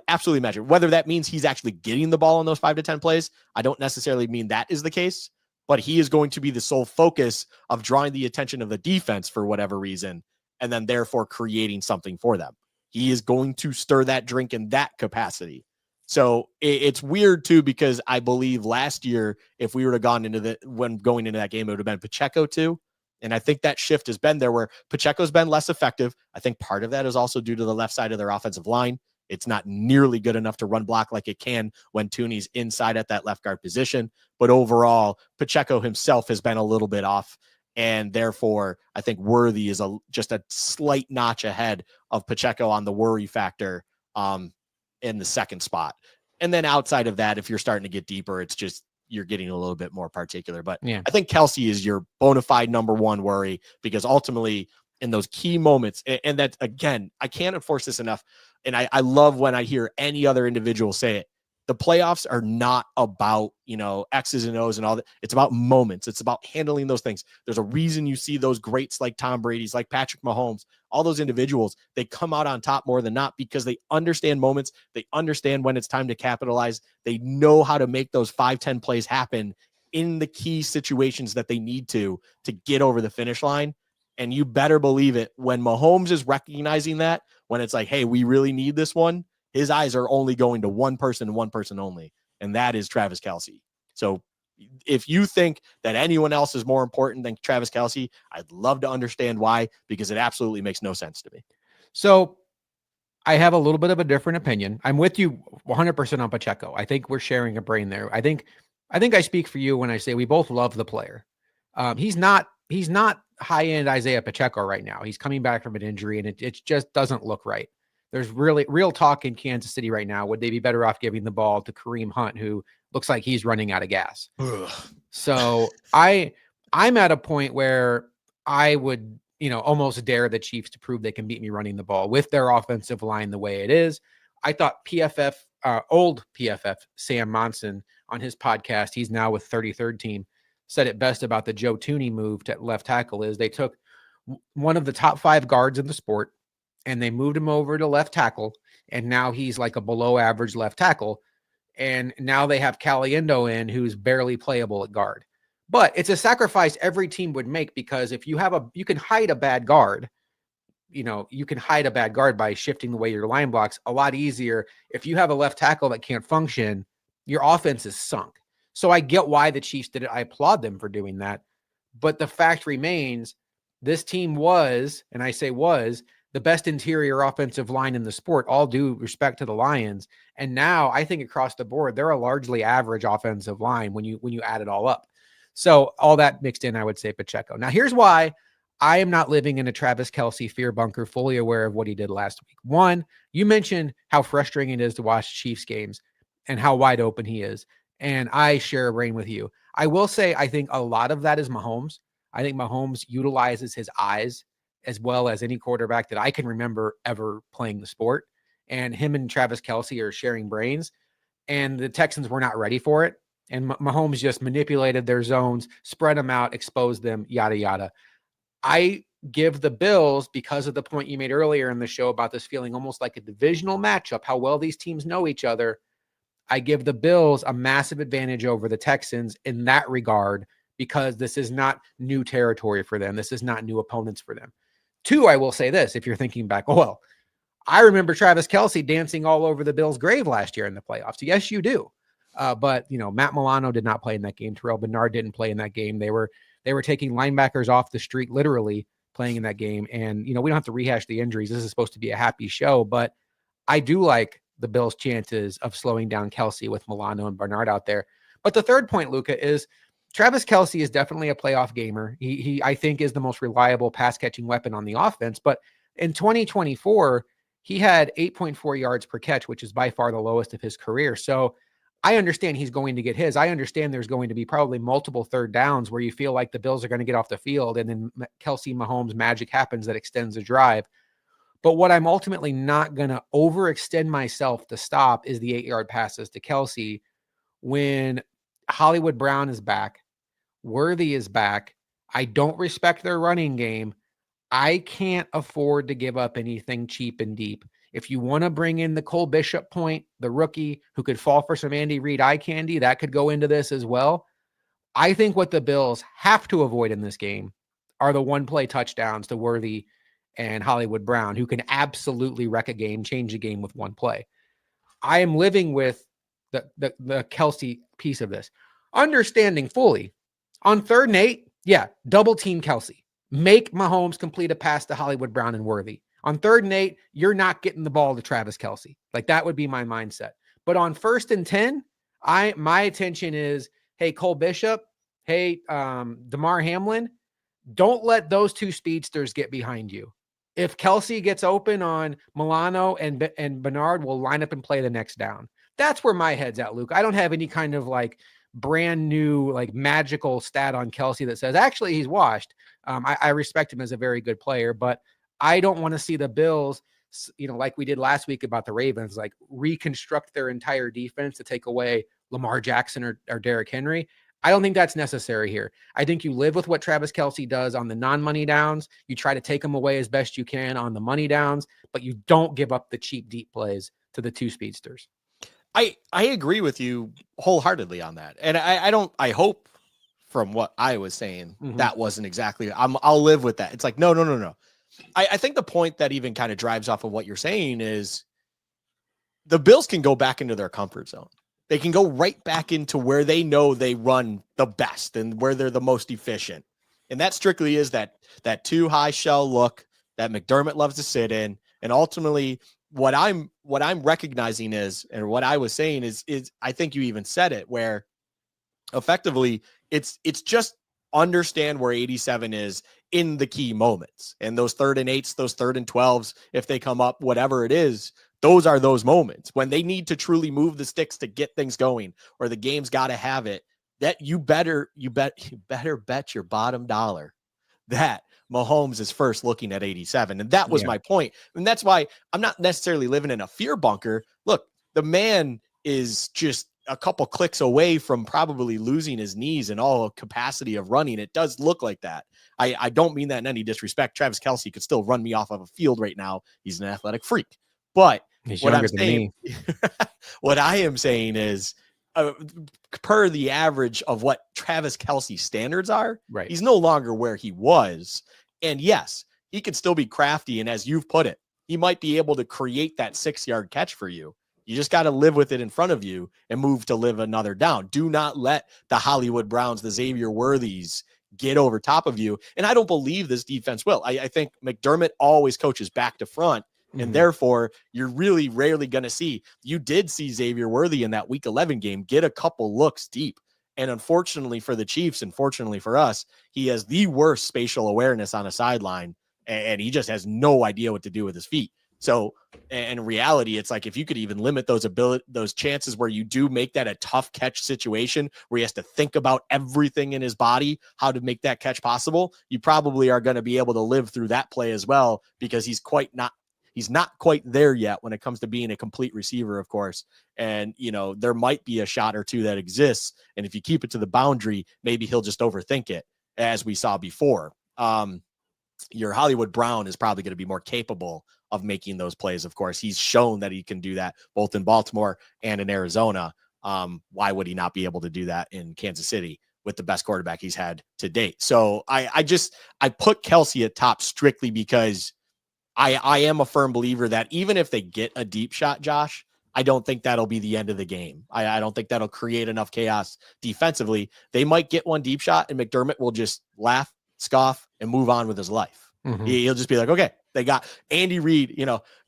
absolutely imagine whether that means he's actually getting the ball in those 5 to 10 plays. I don't necessarily mean that is the case, but he is going to be the sole focus of drawing the attention of the defense for whatever reason, and then therefore creating something for them. He is going to stir that drink in that capacity. So it's weird too, because I believe last year, if we were to gone into going into that game, it would have been Pacheco too. And I think that shift has been there where Pacheco's been less effective. I think part of that is also due to the left side of their offensive line. It's not nearly good enough to run block like it can when Tooney's inside at that left guard position. But overall, Pacheco himself has been a little bit off. And therefore, I think Worthy is just a slight notch ahead of Pacheco on the worry factor in the second spot. And then outside of that, if you're starting to get deeper, it's just you're getting a little bit more particular. But yeah, I think Kelsey is your bona fide number one worry, because ultimately in those key moments, and that, again, I can't enforce this enough. And I love when I hear any other individual say it. The playoffs are not about, X's and O's and all that. It's about moments. It's about handling those things. There's a reason you see those greats like Tom Brady's, like Patrick Mahomes, all those individuals, they come out on top more than not because they understand moments. They understand when it's time to capitalize. They know how to make those 5-10 plays happen in the key situations that they need to get over the finish line. And you better believe it, when Mahomes is recognizing that, when it's like, hey, we really need this one, his eyes are only going to one person and one person only, and that is Travis Kelsey. So if you think that anyone else is more important than Travis Kelsey, I'd love to understand why, because it absolutely makes no sense to me. So I have a little bit of a different opinion. I'm with you 100% on Pacheco. I think we're sharing a brain there. I think I speak for you when I say we both love the player. He's not high-end Isaiah Pacheco right now. He's coming back from an injury, and it just doesn't look right. There's really real talk in Kansas City right now. Would they be better off giving the ball to Kareem Hunt, who looks like he's running out of gas? So I'm at a point where I would, almost dare the Chiefs to prove they can beat me running the ball with their offensive line the way it is. I thought old PFF, Sam Monson, on his podcast, he's now with 33rd team, said it best about the Joe Tooney move to left tackle is they took one of the top 5 guards in the sport, and they moved him over to left tackle, and now he's like a below average left tackle. And now they have Caliendo in, who's barely playable at guard. But it's a sacrifice every team would make, because if you can hide a bad guard, you can hide a bad guard by shifting the way your line blocks a lot easier. If you have a left tackle that can't function, your offense is sunk. So I get why the Chiefs did it. I applaud them for doing that. But the fact remains, this team was, and I say was, the best interior offensive line in the sport, all due respect to the Lions. And now I think across the board, they're a largely average offensive line when you add it all up. So all that mixed in, I would say Pacheco. Now here's why I am not living in a Travis Kelce fear bunker, fully aware of what he did last week. One, you mentioned how frustrating it is to watch Chiefs games and how wide open he is. And I share a brain with you. I will say, I think a lot of that is Mahomes. I think Mahomes utilizes his eyes as well as any quarterback that I can remember ever playing the sport. And him and Travis Kelce are sharing brains. And the Texans were not ready for it. And Mahomes just manipulated their zones, spread them out, exposed them, yada, yada. I give the Bills, because of the point you made earlier in the show about this feeling almost like a divisional matchup, how well these teams know each other. I give the Bills a massive advantage over the Texans in that regard, because this is not new territory for them. This is not new opponents for them. Two, I will say this, if you're thinking back, well, I remember Travis Kelce dancing all over the Bills' grave last year in the playoffs. Yes, you do. But, Matt Milano did not play in that game. Terrell Bernard didn't play in that game. They were taking linebackers off the street, literally playing in that game. And, we don't have to rehash the injuries. This is supposed to be a happy show, but I do like the Bills' chances of slowing down Kelce with Milano and Bernard out there. But the third point, Luka, is Travis Kelce is definitely a playoff gamer. He I think, is the most reliable pass-catching weapon on the offense. But in 2024, he had 8.4 yards per catch, which is by far the lowest of his career. So I understand he's going to get his. I understand there's going to be probably multiple third downs where you feel like the Bills are going to get off the field, and then Kelce Mahomes magic happens that extends the drive. But what I'm ultimately not going to overextend myself to stop is the 8-yard passes to Kelce when Hollywood Brown is back, Worthy is back. I don't respect their running game. I can't afford to give up anything cheap and deep. If you want to bring in the Cole Bishop point, the rookie who could fall for some Andy Reid eye candy, that could go into this as well. I think what the Bills have to avoid in this game are the one-play touchdowns to Worthy and Hollywood Brown, who can absolutely wreck a game, change a game with one play. I am living with the Kelce piece of this, understanding fully on 3rd and 8, double team Kelce. Make Mahomes complete a pass to Hollywood Brown and Worthy. On 3rd and 8, you're not getting the ball to Travis Kelce. Like, that would be my mindset. But on 1st and 10, my attention is, hey, Cole Bishop, hey, DeMar Hamlin, don't let those two speedsters get behind you. If Kelce gets open on Milano and Bernard, will line up and play the next down. That's where my head's at, Luke. I don't have any kind of brand new, magical stat on Kelce that says, actually, he's washed. I respect him as a very good player, but I don't want to see the Bills, like we did last week about the Ravens, reconstruct their entire defense to take away Lamar Jackson or Derrick Henry. I don't think that's necessary here. I think you live with what Travis Kelce does on the non-money downs. You try to take them away as best you can on the money downs, but you don't give up the cheap, deep plays to the two speedsters. I agree with you wholeheartedly on that. And I hope from what I was saying, that wasn't exactly, I'll live with that. It's like, no. I think the point that even kind of drives off of what you're saying is the Bills can go back into their comfort zone. They can go right back into where they know they run the best and where they're the most efficient. And that strictly is that too high shell look that McDermott loves to sit in. And ultimately what I'm recognizing is, and what I was saying is I think you even said it, where effectively it's just understand where 87 is in the key moments, and those 3rd and 8s, those 3rd and 12s, if they come up, whatever it is, those are those moments when they need to truly move the sticks to get things going, or the game's got to have it. That you better bet your bottom dollar that Mahomes is first looking at 87. And that was my point. And that's why I'm not necessarily living in a fear bunker. Look, the man is just a couple clicks away from probably losing his knees and all capacity of running. It does look like that. I don't mean that in any disrespect. Travis Kelce could still run me off of a field right now. He's an athletic freak. But what I'm saying, what I am saying is, per the average of what Travis Kelce's standards are, right, he's no longer where he was. And yes, he could still be crafty. And as you've put it, he might be able to create that 6-yard catch for you. You just got to live with it in front of you and move to live another down. Do not let the Hollywood Browns, the Xavier Worthies, get over top of you. And I don't believe this defense will. I think McDermott always coaches back to front. And therefore, you're really rarely going to see. You did see Xavier Worthy in that Week 11 game get a couple looks deep. And unfortunately for the Chiefs, and fortunately for us, he has the worst spatial awareness on a sideline, and he just has no idea what to do with his feet. So in reality, it's like if you could even limit those chances where you do make that a tough catch situation where he has to think about everything in his body, how to make that catch possible, you probably are going to be able to live through that play as well, because he's not quite there yet when it comes to being a complete receiver, of course. And, there might be a shot or two that exists. And if you keep it to the boundary, maybe he'll just overthink it, as we saw before. Your Hollywood Brown is probably going to be more capable of making those plays. Of course, he's shown that he can do that both in Baltimore and in Arizona. Why would he not be able to do that in Kansas City with the best quarterback he's had to date? So I put Kelce at top strictly because I am a firm believer that even if they get a deep shot, Josh, I don't think that'll be the end of the game. I don't think that'll create enough chaos defensively. They might get one deep shot and McDermott will just laugh, scoff, and move on with his life. He'll just be like, okay, they got Andy Reid,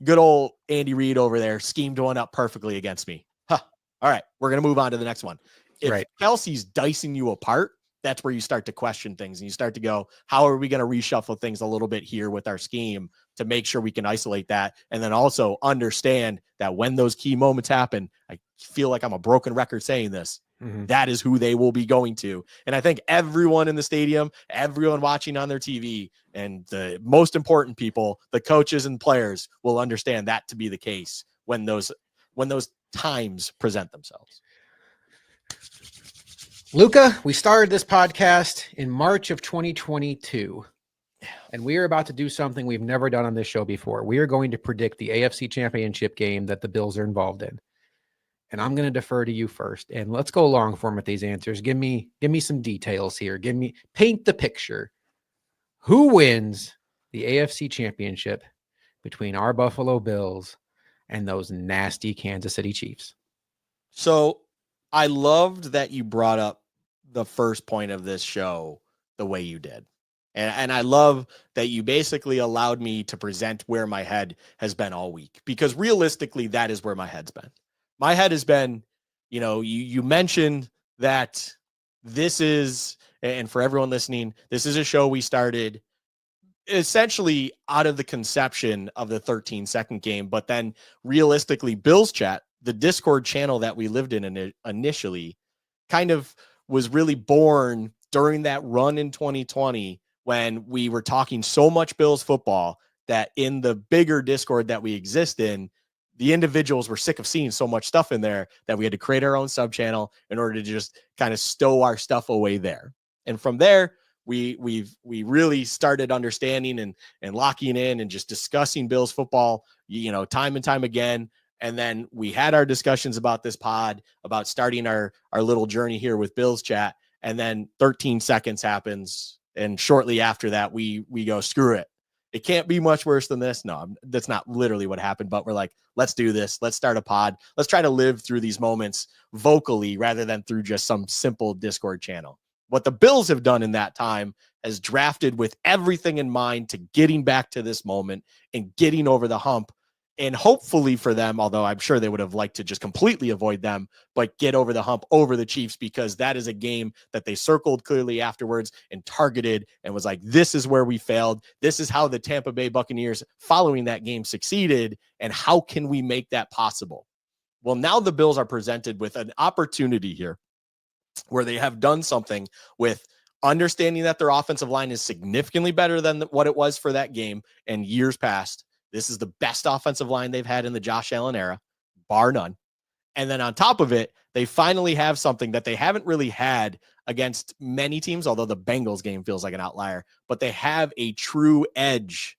good old Andy Reid over there schemed one up perfectly against me. All right, we're going to move on to the next one. If Kelce's dicing you apart, that's where you start to question things and you start to go, how are we going to reshuffle things a little bit here with our scheme to make sure we can isolate that? And then also understand that when those key moments happen, I feel like I'm a broken record saying this, that is who they will be going to. And I think everyone in the stadium, everyone watching on their TV, and the most important people, the coaches and players, will understand that to be the case when those times present themselves. Luka, we started this podcast in March of 2022, and we are about to do something we've never done on this show before. We are going to predict the AFC Championship game that the Bills are involved in. And I'm going to defer to you first. And let's go long form with these answers. Give me some details here. Paint the picture. Who wins the AFC Championship between our Buffalo Bills and those nasty Kansas City Chiefs? So I loved that you brought up the first point of this show the way you did. And I love that you basically allowed me to present where my head has been all week, because realistically, that is where my head's been. My head has been, you mentioned that this is, and for everyone listening, this is a show we started essentially out of the conception of the 13-second game, but then realistically, Bills Chat, the Discord channel that we lived in initially, kind of was really born during that run in 2020 when we were talking so much Bills football that in the bigger Discord that we exist in, the individuals were sick of seeing so much stuff in there that we had to create our own sub channel in order to just kind of stow our stuff away there. And from there, we really started understanding and locking in and just discussing Bills football, time and time again. And then we had our discussions about this pod, about starting our little journey here with Bills Chat. And then 13 seconds happens. And shortly after that, we go, screw it. It can't be much worse than this. No, that's not literally what happened, but we're like, let's do this. Let's start a pod. Let's try to live through these moments vocally rather than through just some simple Discord channel. What the Bills have done in that time is drafted with everything in mind to getting back to this moment and getting over the hump. And hopefully for them, although I'm sure they would have liked to just completely avoid them, but get over the hump over the Chiefs, because that is a game that they circled clearly afterwards and targeted and was like, this is where we failed. This is how the Tampa Bay Buccaneers following that game succeeded. And how can we make that possible? Well, now the Bills are presented with an opportunity here where they have done something with understanding that their offensive line is significantly better than what it was for that game and years past. This is the best offensive line they've had in the Josh Allen era, bar none. And then on top of it, they finally have something that they haven't really had against many teams, although the Bengals game feels like an outlier, but they have a true edge.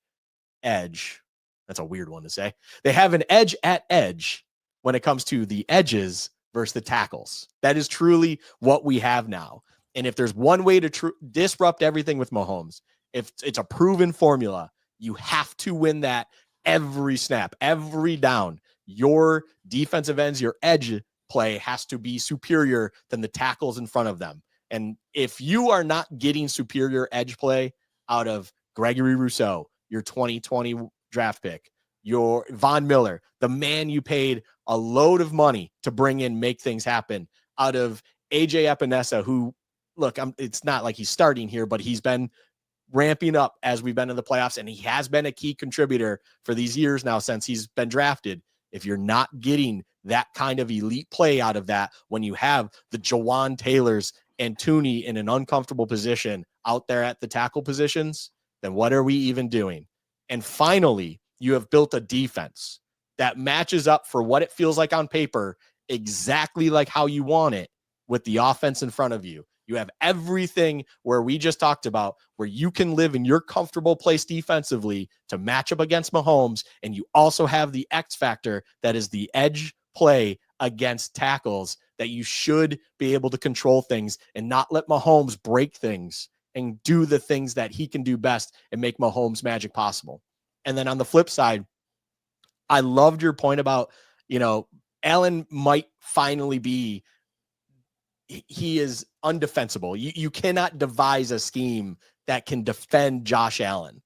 That's a weird one to say. They have an edge at edge when it comes to the edges versus the tackles. That is truly what we have now. And if there's one way to disrupt everything with Mahomes, if it's a proven formula, you have to win that every snap, every down. your defensive ends, your edge play has to be superior than the tackles in front of them. And if you are not getting superior edge play out of Gregory Rousseau, your 2020 draft pick, your Von Miller, the man you paid a load of money to bring in, make things happen, out of AJ Epinesa, who, look, it's not like he's starting here, but he's been ramping up as we've been in the playoffs, and he has been a key contributor for these years now since he's been drafted. If you're not getting that kind of elite play out of that, when you have the Jawan Taylors and Tooney in an uncomfortable position out there at the tackle positions, then what are we even doing? And finally, you have built a defense that matches up for what it feels like on paper, exactly like how you want it, with the offense in front of you. You have everything where we just talked about, where you can live in your comfortable place defensively to match up against Mahomes. And you also have the X factor that is the edge play against tackles, that you should be able to control things and not let Mahomes break things and do the things that he can do best and make Mahomes magic possible. And then on the flip side, I loved your point about, Allen might finally be, he is undefensible. You cannot devise a scheme that can defend Josh Allen.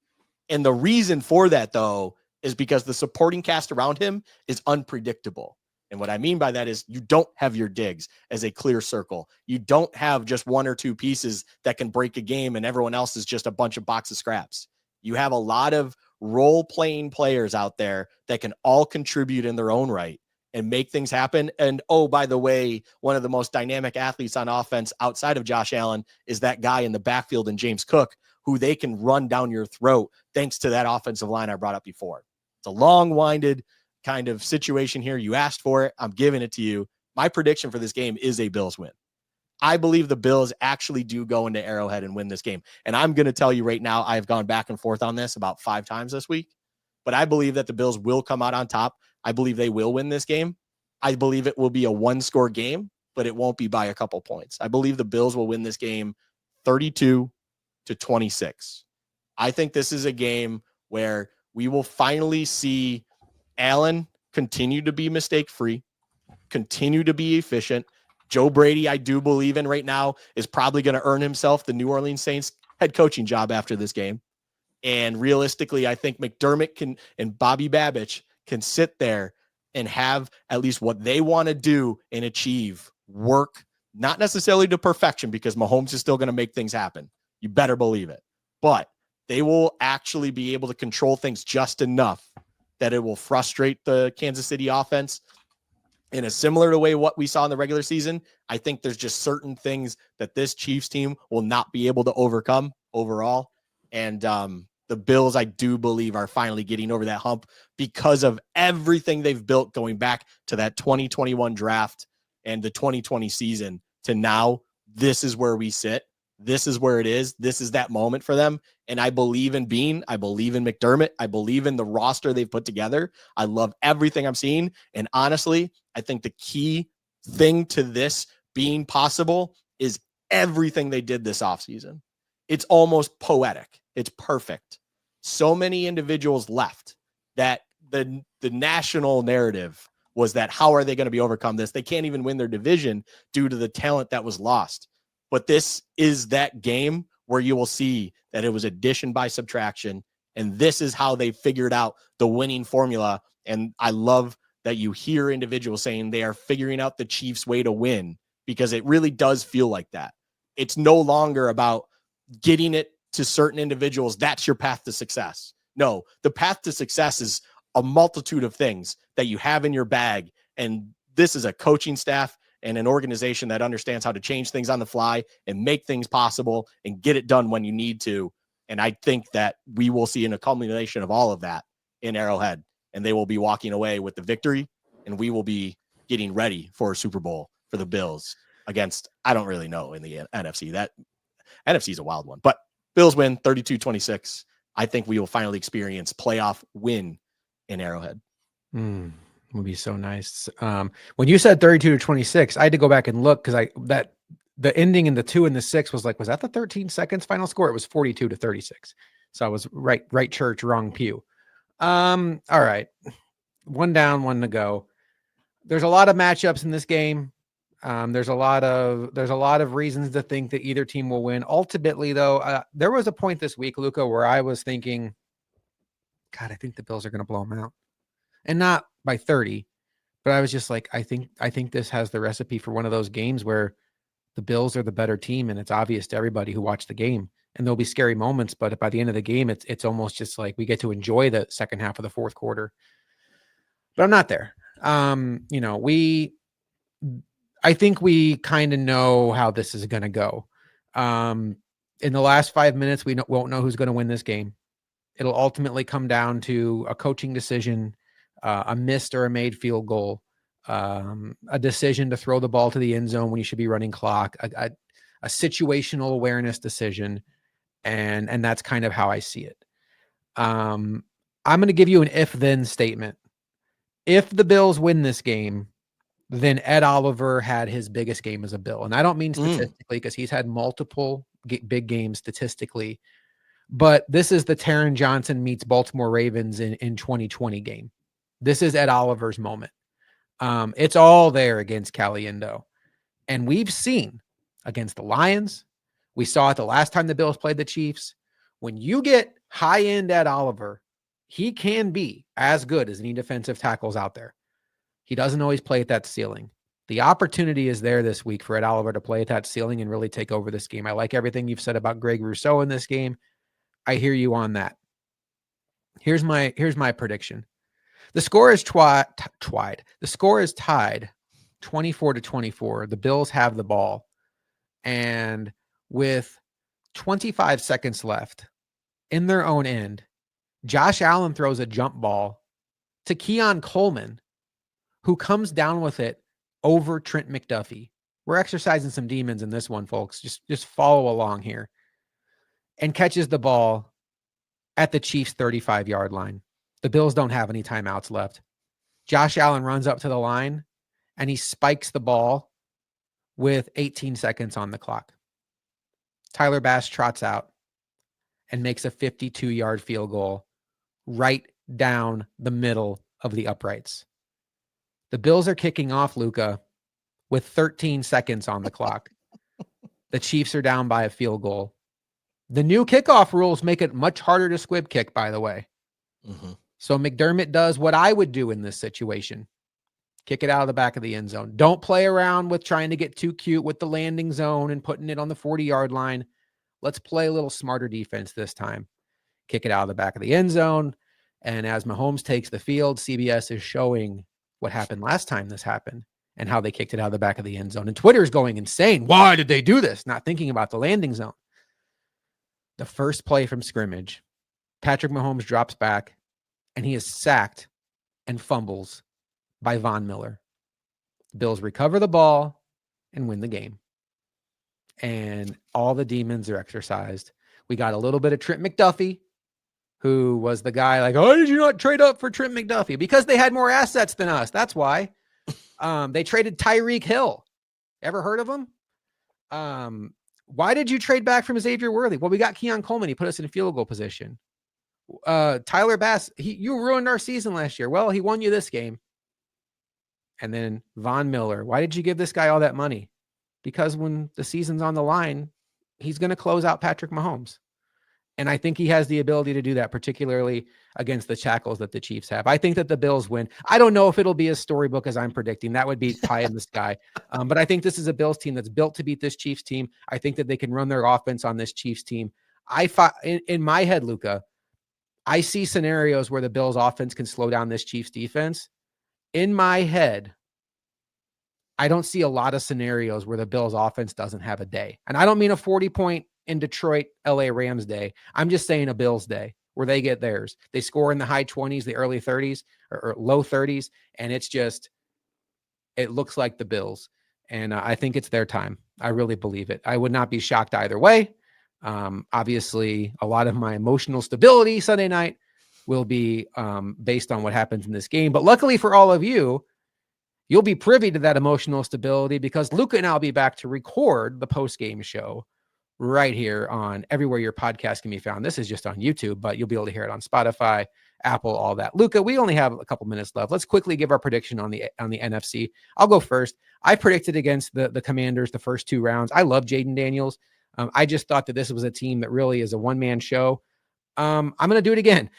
And the reason for that, though, is because the supporting cast around him is unpredictable. And what I mean by that is you don't have your Diggs as a clear circle. You don't have just one or two pieces that can break a game and everyone else is just a bunch of box of scraps. You have a lot of role-playing players out there that can all contribute in their own right and make things happen. And, oh, by the way, one of the most dynamic athletes on offense outside of Josh Allen is that guy in the backfield in James Cook, who they can run down your throat thanks to that offensive line I brought up before. It's a long-winded kind of situation here. You asked for it. I'm giving it to you. My prediction for this game is a Bills win. I believe the Bills actually do go into Arrowhead and win this game. And I'm going to tell you right now, I've gone back and forth on this about 5 times this week, but I believe that the Bills will come out on top. I believe they will win this game. I believe it will be a 1-score game, but it won't be by a couple points. I believe the Bills will win this game 32-26. I think this is a game where we will finally see Allen continue to be mistake-free, continue to be efficient. Joe Brady, I do believe in right now, is probably going to earn himself the New Orleans Saints head coaching job after this game. And realistically, I think McDermott and Bobby Babich can sit there and have at least what they want to do and achieve work, not necessarily to perfection, because Mahomes is still going to make things happen. You better believe it. But they will actually be able to control things just enough that it will frustrate the Kansas City offense in a similar to way what we saw in the regular season. I think there's just certain things that this Chiefs team will not be able to overcome overall. And the Bills, I do believe, are finally getting over that hump because of everything they've built going back to that 2021 draft and the 2020 season to now. This is where we sit. This is where it is. This is that moment for them. And I believe in Bean. I believe in McDermott. I believe in the roster they've put together. I love everything I'm seeing. And honestly, I think the key thing to this being possible is everything they did this offseason. It's almost poetic. It's perfect. So many individuals left that the national narrative was that how are they going to be overcome this? They can't even win their division due to the talent that was lost. But this is that game where you will see that it was addition by subtraction. And this is how they figured out the winning formula. And I love that you hear individuals saying they are figuring out the Chiefs' way to win, because it really does feel like that. It's no longer about getting it to certain individuals. That's your path to success. No, the path to success is a multitude of things that you have in your bag. And this is a coaching staff and an organization that understands how to change things on the fly and make things possible and get it done when you need to. And I think that we will see an accumulation of all of that in Arrowhead, and they will be walking away with the victory, and we will be getting ready for a Super Bowl for the Bills against, I don't really know in the NFC. That NFC is a wild one, but Bills win 32-26. I think we will finally experience playoff win in Arrowhead. Would be so nice. When you said 32-26, I had to go back and look because the ending in the 2 and the 6 was that the 13 seconds final score? It was 42-36. So I was right church, wrong pew. All right. one down, one to go. There's a lot of matchups in this game. There's a lot of reasons to think that either team will win. Ultimately, though, there was a point this week, Luka, where I was thinking, God, I think the Bills are going to blow them out, and not by 30, but I was just like, I think this has the recipe for one of those games where the Bills are the better team, and it's obvious to everybody who watched the game. And there'll be scary moments, but by the end of the game, it's almost just like we get to enjoy the second half of the fourth quarter. But I'm not there. I think we kind of know how this is going to go. In the last 5 minutes, we won't know who's going to win this game. It'll ultimately come down to a coaching decision, a missed or a made field goal, a decision to throw the ball to the end zone when you should be running clock, a situational awareness decision. And that's kind of how I see it. I'm going to give you an if-then statement. If the Bills win this game, then Ed Oliver had his biggest game as a Bill. And I don't mean statistically, because he's had multiple big games statistically, but this is the Taron Johnson meets Baltimore Ravens in 2020 game. This is Ed Oliver's moment. It's all there against Caliendo. And we've seen against the Lions, we saw it the last time the Bills played the Chiefs. When you get high-end Ed Oliver, he can be as good as any defensive tackles out there. He doesn't always play at that ceiling. The opportunity is there this week for Ed Oliver to play at that ceiling and really take over this game. I like everything you've said about Greg Rousseau in this game. I hear you on that. Here's my prediction. The score is tied. The score is tied 24-24. The Bills have the ball. And with 25 seconds left in their own end, Josh Allen throws a jump ball to Keon Coleman, who comes down with it over Trent McDuffie. We're exercising some demons in this one, folks. Just follow along here. And catches the ball at the Chiefs' 35-yard line. The Bills don't have any timeouts left. Josh Allen runs up to the line, and he spikes the ball with 18 seconds on the clock. Tyler Bass trots out and makes a 52-yard field goal right down the middle of the uprights. The Bills are kicking off, Luka, with 13 seconds on the clock. The Chiefs are down by a field goal. The new kickoff rules make it much harder to squib kick, by the way. Mm-hmm. So McDermott does what I would do in this situation. Kick it out of the back of the end zone. Don't play around with trying to get too cute with the landing zone and putting it on the 40-yard line. Let's play a little smarter defense this time. Kick it out of the back of the end zone. And as Mahomes takes the field, CBS is showing what happened last time this happened and how they kicked it out of the back of the end zone. And Twitter is going insane. Why did they do this? Not thinking about the landing zone. The first play from scrimmage, Patrick Mahomes drops back, and he is sacked and fumbles by Von Miller. The Bills recover the ball and win the game. And all the demons are exercised. We got a little bit of Trent McDuffie, who was the guy like, oh, did you not trade up for Trent McDuffie? Because they had more assets than us. That's why. They traded Tyreek Hill. Ever heard of him? Why did you trade back from Xavier Worthy? Well, we got Keon Coleman. He put us in a field goal position. Tyler Bass, you ruined our season last year. Well, he won you this game. And then Von Miller, why did you give this guy all that money? Because when the season's on the line, he's going to close out Patrick Mahomes. And I think he has the ability to do that, particularly against the tackles that the Chiefs have. I think that the Bills win. I don't know if it'll be a storybook as I'm predicting. That would be pie in the sky. But I think this is a Bills team that's built to beat this Chiefs team. I think that they can run their offense on this Chiefs team. In my head, Luka, I see scenarios where the Bills offense can slow down this Chiefs defense. In my head, I don't see a lot of scenarios where the Bills offense doesn't have a day. And I don't mean a 40-point in Detroit, LA Rams day. I'm just saying a Bills day where they get theirs. They score in the high 20s, the early 30s or low 30s. And it looks like the Bills. And I think it's their time. I really believe it. I would not be shocked either way. Obviously, a lot of my emotional stability Sunday night will be based on what happens in this game. But luckily for all of you, you'll be privy to that emotional stability because Luka and I'll be back to record the post-game show right here on everywhere your podcast can be found. This is just on YouTube, but you'll be able to hear it on Spotify, Apple, all that. Luka, we only have a couple minutes left. Let's quickly give our prediction on the NFC. I'll go first. I predicted against the Commanders the first 2 rounds. I love Jaden Daniels. I just thought that this was a team that really is a one-man show. I'm going to do it again.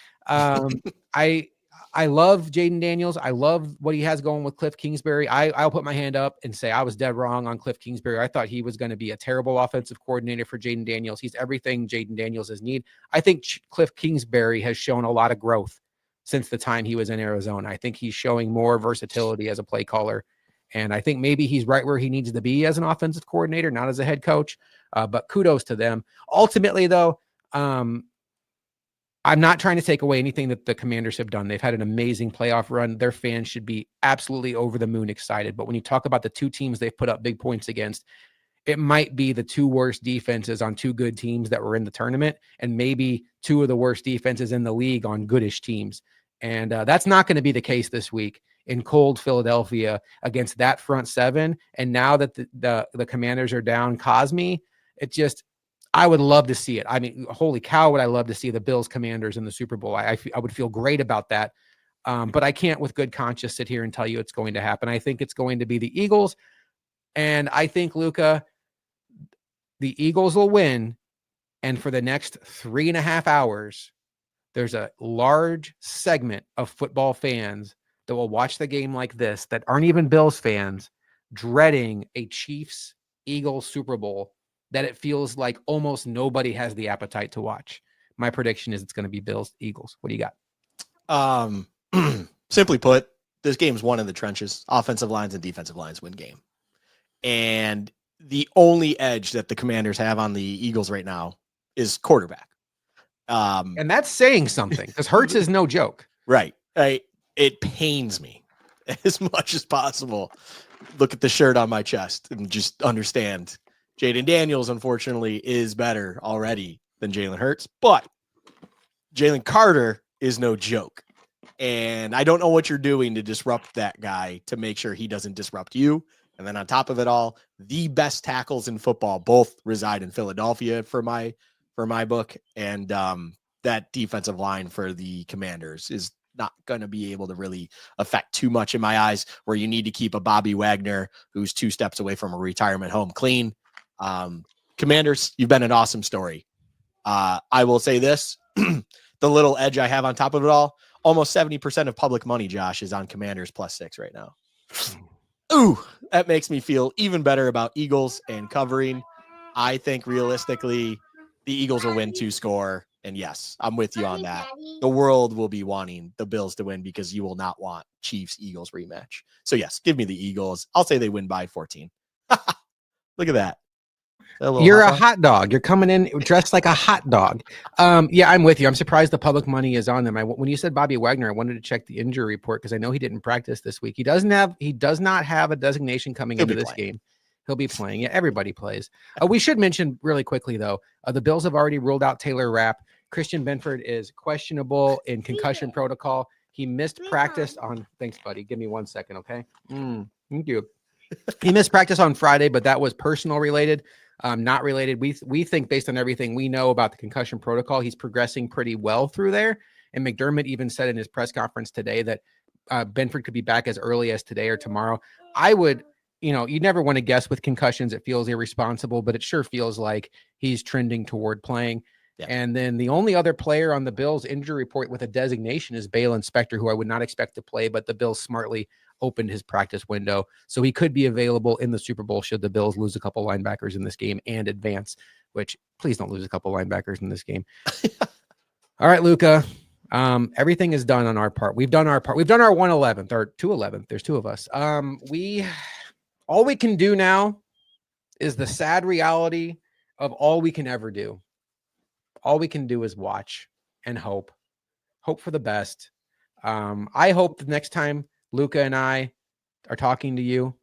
I love Jaden Daniels. I love what he has going with Cliff Kingsbury. I'll put my hand up and say I was dead wrong on Cliff Kingsbury. I thought he was going to be a terrible offensive coordinator for Jaden Daniels. He's everything Jaden Daniels has need. I think Cliff Kingsbury has shown a lot of growth since the time he was in Arizona. I think he's showing more versatility as a play caller. And I think maybe he's right where he needs to be as an offensive coordinator, not as a head coach. But kudos to them. Ultimately, though, I'm not trying to take away anything that the Commanders have done. They've had an amazing playoff run. Their fans should be absolutely over the moon excited. But when you talk about the 2 teams they've put up big points against, it might be the 2 worst defenses on 2 good teams that were in the tournament, and maybe 2 of the worst defenses in the league on goodish teams. And that's not going to be the case this week in cold Philadelphia against that front 7. And now that the Commanders are down Cosme, it just, I would love to see it. I mean, holy cow, would I love to see the Bills Commanders in the Super Bowl. I would feel great about that. But I can't with good conscience sit here and tell you it's going to happen. I think it's going to be the Eagles. And I think, Luka, the Eagles will win. And for the next 3.5 hours, there's a large segment of football fans that will watch the game like this that aren't even Bills fans, dreading a Chiefs-Eagles Super Bowl that it feels like almost nobody has the appetite to watch. My prediction is it's going to be Bills, Eagles. What do you got? Simply put, this game's won in the trenches. Offensive lines and defensive lines win game. And the only edge that the Commanders have on the Eagles right now is quarterback. And that's saying something, because Hurts is no joke. Right. It pains me as much as possible. Look at the shirt on my chest and just understand Jaden Daniels, unfortunately, is better already than Jalen Hurts, but Jalen Carter is no joke. And I don't know what you're doing to disrupt that guy to make sure he doesn't disrupt you. And then on top of it all, the best tackles in football both reside in Philadelphia for my book. And that defensive line for the Commanders is not going to be able to really affect too much in my eyes, where you need to keep a Bobby Wagner who's 2 steps away from a retirement home clean. Commanders, you've been an awesome story. I will say this, the little edge I have on top of it all, almost 70% of public money, Josh, is on Commanders +6 right now. Ooh, that makes me feel even better about Eagles and covering. I think realistically, the Eagles will win 2 score. And yes, I'm with you on that. The world will be wanting the Bills to win because you will not want Chiefs-Eagles rematch. So yes, give me the Eagles. I'll say they win by 14. Look at that. You're a hot dog. You're coming in dressed like a hot dog. Yeah, I'm with you. I'm surprised the public money is on them. When you said Bobby Wagner, I wanted to check the injury report because I know he didn't practice this week. He does not have a designation coming into this game. He'll be playing. Yeah, everybody plays. We should mention really quickly, though, the Bills have already ruled out Taylor Rapp. Christian Benford is questionable in concussion protocol. He missed practice on. Thanks, buddy. Give me 1 second, okay? Thank you. He missed practice on Friday, but that was personal related, not related. We think, based on everything we know about the concussion protocol, he's progressing pretty well through there. And McDermott even said in his press conference today that Benford could be back as early as today or tomorrow. I would. You never want to guess with concussions. It feels irresponsible, but it sure feels like he's trending toward playing. Yeah. And then the only other player on the Bills injury report with a designation is Balen Spector, who I would not expect to play, but the Bills smartly opened his practice window. So he could be available in the Super Bowl should the Bills lose a couple linebackers in this game and advance, which please don't lose a couple linebackers in this game. All right, Luka. Everything is done on our part. We've done our part. We've done our 111th or 211th. There's 2 of us. All we can do now is the sad reality of all we can ever do. All we can do is watch and hope for the best. I hope the next time Luka and I are talking to you,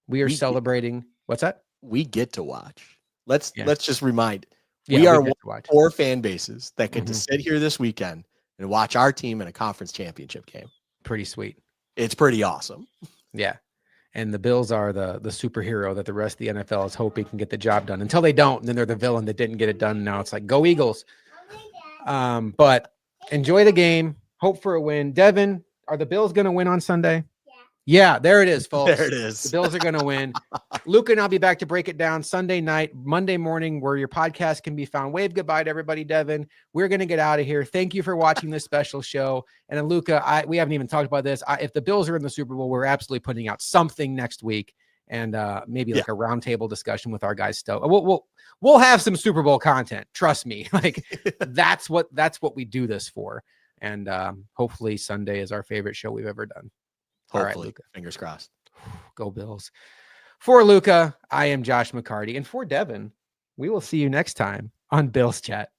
we are celebrating. What's that? We get to watch. Let's just remind. Yeah, we are 4 fan bases that get to sit here this weekend and watch our team in a conference championship game. Pretty sweet. It's pretty awesome. Yeah. And the Bills are the superhero that the rest of the NFL is hoping can get the job done until they don't. And then they're the villain that didn't get it done. Now it's like, go Eagles. But enjoy the game. Hope for a win. Devin, are the Bills going to win on Sunday? Yeah, there it is, folks. There it is. The Bills are going to win. Luka and I'll be back to break it down Sunday night, Monday morning, where your podcast can be found. Wave goodbye to everybody, Devin. We're going to get out of here. Thank you for watching this special show. And then Luka, we haven't even talked about this. If the Bills are in the Super Bowl, we're absolutely putting out something next week, and maybe like a roundtable discussion with our guys. We'll have some Super Bowl content. Trust me. Like that's what we do this for. And hopefully Sunday is our favorite show we've ever done. Hopefully. All right, Luka. Fingers crossed. Go Bills. For Luka, I am Josh McCarty. And for Devin, we will see you next time on Bills Chat.